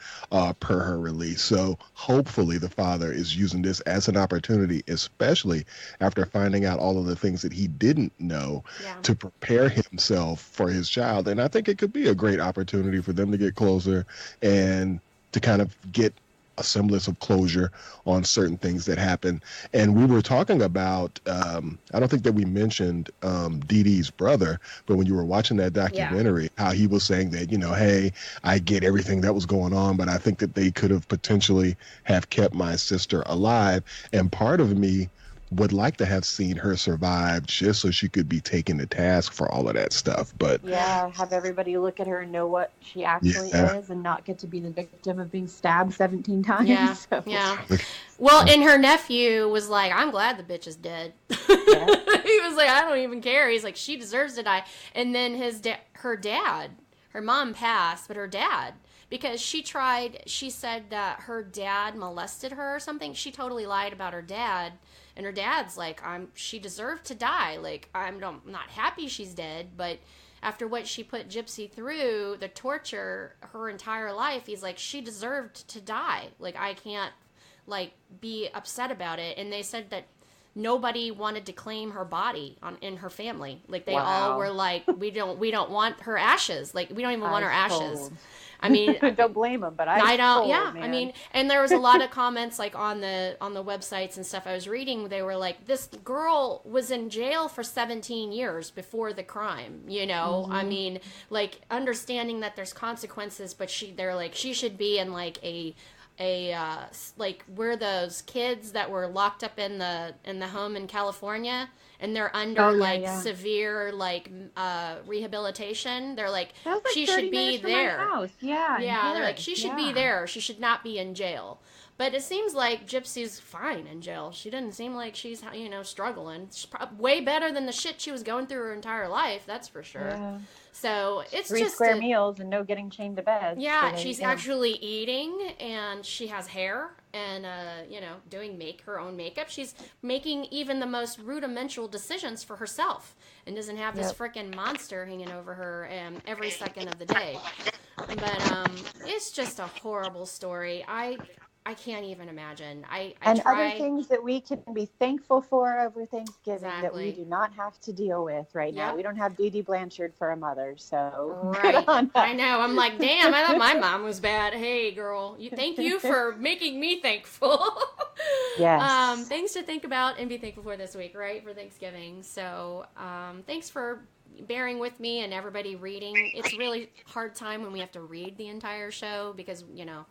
per her release. So hopefully the father is using this as an opportunity, especially after finding out all of the things that he didn't know, to prepare himself for his child. And I think it could be a great opportunity for them to get closer and to kind of get a semblance of closure on certain things that happen. And we were talking about, I don't think that we mentioned Dee Dee's brother, but when you were watching that documentary, how he was saying that, you know, hey, I get everything that was going on, but I think that they could have potentially have kept my sister alive. And part of me would like to have seen her survive just so she could be taken to task for all of that stuff. But have everybody look at her and know what she actually is and not get to be the victim of being stabbed 17 times. Well, and her nephew was like, I'm glad the bitch is dead. He was like, I don't even care. He's like, she deserves to die. And then her mom passed, but her dad, because she said that her dad molested her or something. She totally lied about her dad. And her dad's like, she deserved to die. Like, I'm not happy she's dead, but after what she put Gypsy through, the torture, her entire life, he's like, she deserved to die. Like, I can't, like, be upset about it. And they said that nobody wanted to claim her body in her family. Like, they all were like, we don't want her ashes. Like, we don't even want her ashes. I mean, don't blame them, but I don't. Man. I mean, and there was a lot of comments like on the websites and stuff I was reading. They were like, this girl was in jail for 17 years before the crime. You know, I mean, like, understanding that there's consequences, but they're like, she should be in like like, we're those kids that were locked up in the home in California, and they're under severe like rehabilitation. They're like, she should be there. They're like, she should be there. She should not be in jail. But it seems like Gypsy's fine in jail. She doesn't seem like she's, you know, struggling. She's way better than the shit she was going through her entire life, that's for sure. Yeah. So it's 3 just square meals and no getting chained to bed. Yeah, so she's actually eating, and she has hair, and you know, doing her own makeup. She's making even the most rudimental decisions for herself, and doesn't have this freaking monster hanging over her every second of the day. But it's just a horrible story. I can't even imagine. I and try. Other things that we can be thankful for over Thanksgiving that we do not have to deal with right now. We don't have Dee Dee Blancharde for a mother, so right. I know. I'm like, damn. I thought my mom was bad. Hey, girl, thank you for making me thankful. Yes. Things to think about and be thankful for this week, right, for Thanksgiving. So, thanks for bearing with me and everybody reading. It's really hard time when we have to read the entire show because, you know,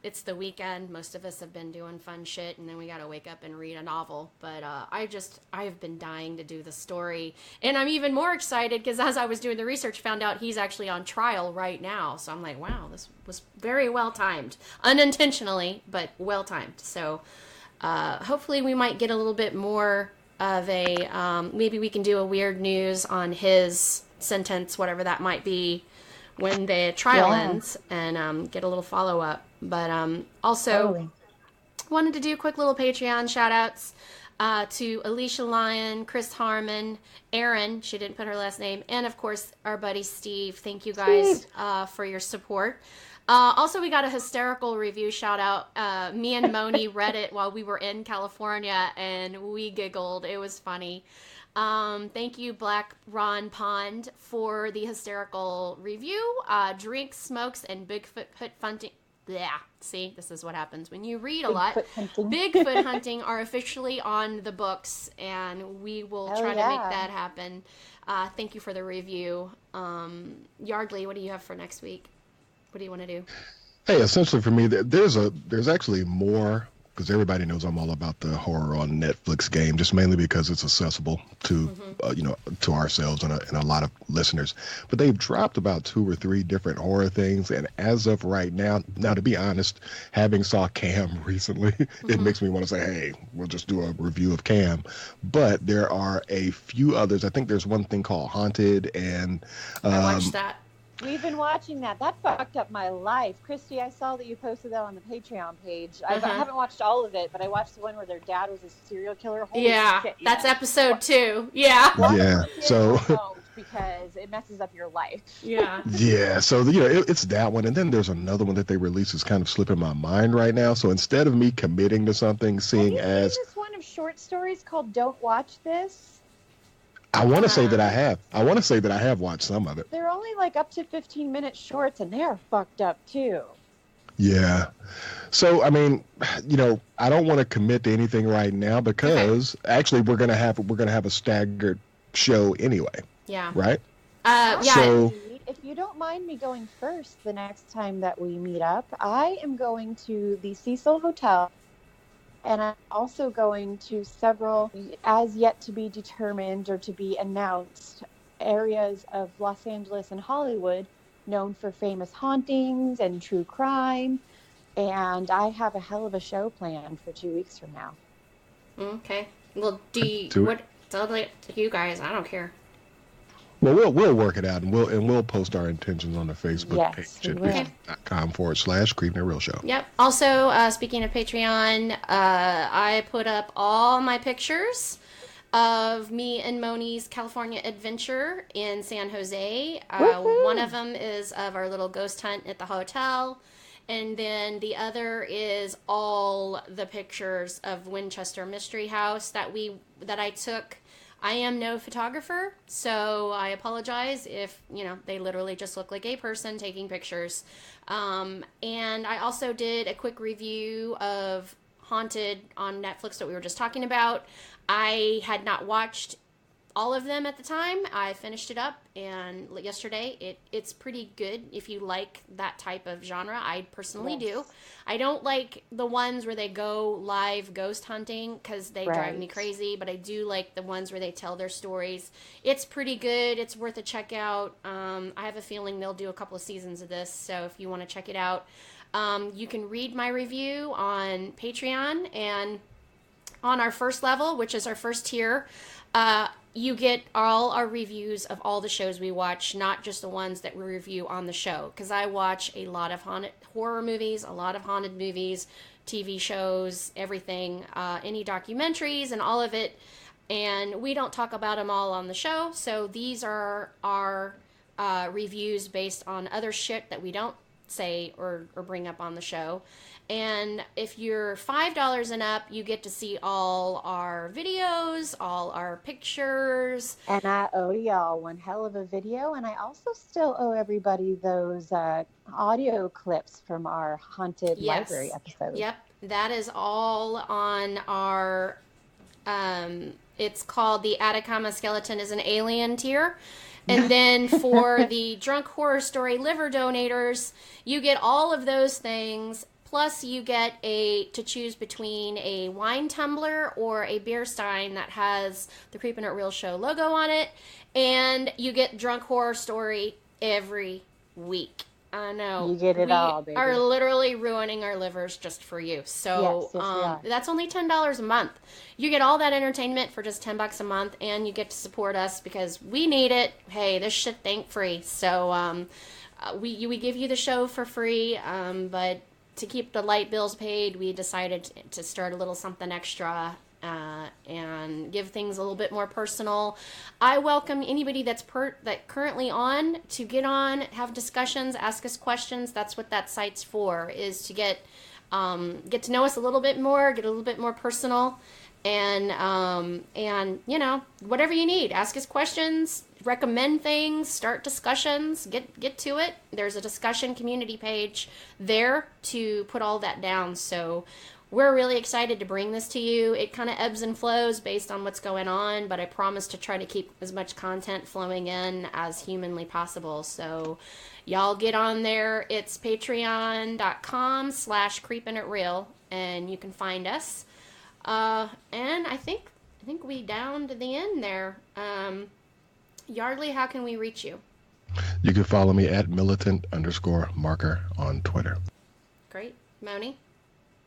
It's the weekend. Most of us have been doing fun shit, and then we got to wake up and read a novel. But I've been dying to do the story. And I'm even more excited because as I was doing the research, found out he's actually on trial right now. So I'm like, wow, this was very well timed. Unintentionally, but well timed. So hopefully we might get a little bit more of a, maybe we can do a weird news on his sentence, whatever that might be, when the trial ends, and get a little follow-up. But also wanted to do quick little Patreon shout-outs to Alicia Lyon, Chris Harmon, Erin, she didn't put her last name, and of course our buddy Steve. Thank you guys for your support. Also, we got a hysterical review shout out. Me and Moni read it while we were in California, and we giggled. It was funny. Thank you, Black Ron Pond, for the hysterical review. Drinks, Smokes, and Bigfoot hunting. Yeah, see, this is what happens when you read a lot. Bigfoot hunting are officially on the books, and we will try to make that happen. Thank you for the review. Yardley, what do you have for next week? What do you want to do? Hey, essentially for me, there's actually more, because everybody knows I'm all about the horror on Netflix game, just mainly because it's accessible to, to ourselves and a lot of listeners. But they've dropped about 2 or 3 different horror things. And as of right now, to be honest, having saw Cam recently, it makes me want to say, hey, we'll just do a review of Cam. But there are a few others. I think there's one thing called Haunted, and I watched that. We've been watching that. That fucked up my life. Christy, I saw that you posted that on the Patreon page. I haven't watched all of it, but I watched the one where their dad was a serial killer. Holy shit, that's episode 2. Yeah. Yeah. So because it messes up your life. Yeah. Yeah. So it's that one, and then there's another one that they released is kind of slipping my mind right now. So instead of me committing to something, seeing as this one of short stories called "Don't Watch This." I want to say that I have. I want to say that I have watched some of it. They're only like up to 15-minute shorts, and they're fucked up too. Yeah. So I mean, I don't want to commit to anything right now because actually we're gonna have a staggered show anyway. Yeah. Right. Yeah. So if you don't mind me going first the next time that we meet up, I am going to the Cecil Hotel. And I'm also going to several as yet to be determined or to be announced areas of Los Angeles and Hollywood known for famous hauntings and true crime. And I have a hell of a show planned for 2 weeks from now. Okay. Well, totally you guys, I don't care. Well, we'll work it out, and we'll post our intentions on the Facebook page at facebook.com/CreepingItRealShow. Yep. Also, speaking of Patreon, I put up all my pictures of me and Moni's California adventure in San Jose. One of them is of our little ghost hunt at the hotel, and then the other is all the pictures of Winchester Mystery House that I took. I am no photographer, so I apologize if, they literally just look like a person taking pictures. And I also did a quick review of Haunted on Netflix that we were just talking about. I had not watched all of them at the time. I finished it up and yesterday. It's pretty good if you like that type of genre. I personally do. I don't like the ones where they go live ghost hunting because they drive me crazy, but I do like the ones where they tell their stories. It's pretty good. It's worth a check out. I have a feeling they'll do a couple of seasons of this, so if you want to check it out, you can read my review on Patreon, and on our first level, which is our first tier, you get all our reviews of all the shows we watch, not just the ones that we review on the show. Because I watch a lot of horror movies, a lot of haunted movies, TV shows, everything, any documentaries and all of it. And we don't talk about them all on the show. So these are our reviews based on other shit that we don't say or bring up on the show. And if you're $5 and up, you get to see all our videos, all our pictures. And I owe y'all one hell of a video. And I also still owe everybody those audio clips from our haunted library episode. Yep. That is all on our, it's called the Atacama Skeleton is an Alien tier. And then for the Drunk Horror Story liver donators, you get all of those things Plus, you get to choose between a wine tumbler or a beer stein that has the Creepin' It Real Show logo on it. And you get Drunk Horror Story every week. I know. You get it all, baby. We are literally ruining our livers just for you. So yes, we are. That's only $10 a month. You get all that entertainment for just $10 a month, and you get to support us because we need it. Hey, this shit ain't free. So we give you the show for free, but to keep the light bills paid, we decided to start a little something extra and give things a little bit more personal. I welcome anybody that's currently on to get on, have discussions, ask us questions. That's what that site's for, is to get to know us a little bit more, get a little bit more personal, and you know, whatever you need. Ask us questions, recommend things, start discussions, get to it. There's a discussion community page there to put all that down. So we're really excited to bring this to you. It kind of ebbs and flows based on what's going on, but I promise to try to keep as much content flowing in as humanly possible. So y'all get on there. It's patreon.com/creepinitreal, and you can find us. And I think we down to the end there. Yardley, how can we reach you? You can follow me at militant_marker on Twitter. Great. Moni?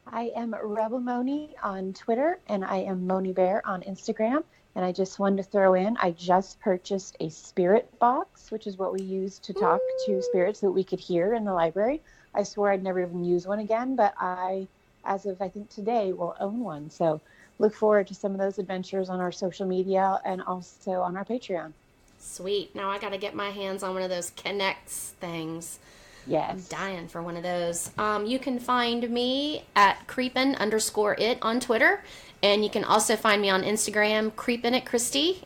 I am Rebel Moni on Twitter, and I am Moni Bear on Instagram. And I just wanted to throw in, I just purchased a spirit box, which is what we use to talk to spirits that we could hear in the library. I swore I'd never even use one again, but I, as of I think today, will own one. So look forward to some of those adventures on our social media and also on our Patreon. Sweet. Now I got to get my hands on one of those Connects things. Yes. I'm dying for one of those. You can find me at creepin_it on Twitter. And you can also find me on Instagram, creepinitchristy.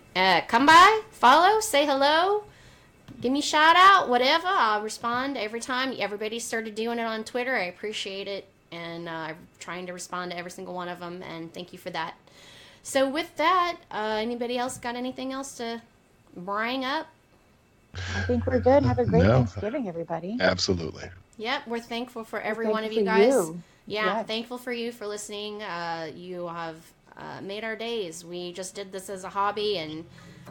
Come by, follow, say hello, give me a shout out, whatever. I'll respond every time. Everybody started doing it on Twitter. I appreciate it. And I'm trying to respond to every single one of them. And thank you for that. So with that, anybody else got anything else to bring up? I think we're good. Have a great Thanksgiving, everybody. Absolutely. Yep, we're thankful for every one of you guys. Yeah, yes. Thankful for you for listening. You have made our days. We just did this as a hobby, and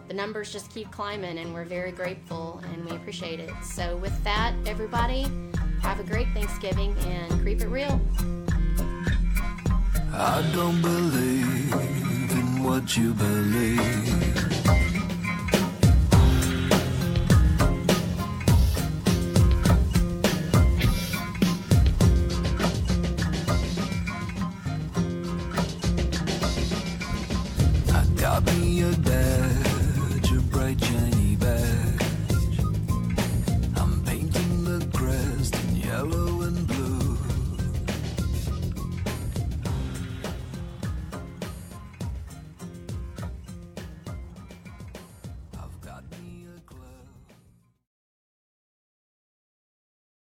the numbers just keep climbing, and we're very grateful, and we appreciate it. So with that, everybody, have a great Thanksgiving, and creep it real. I don't believe in what you believe. Got me a dad.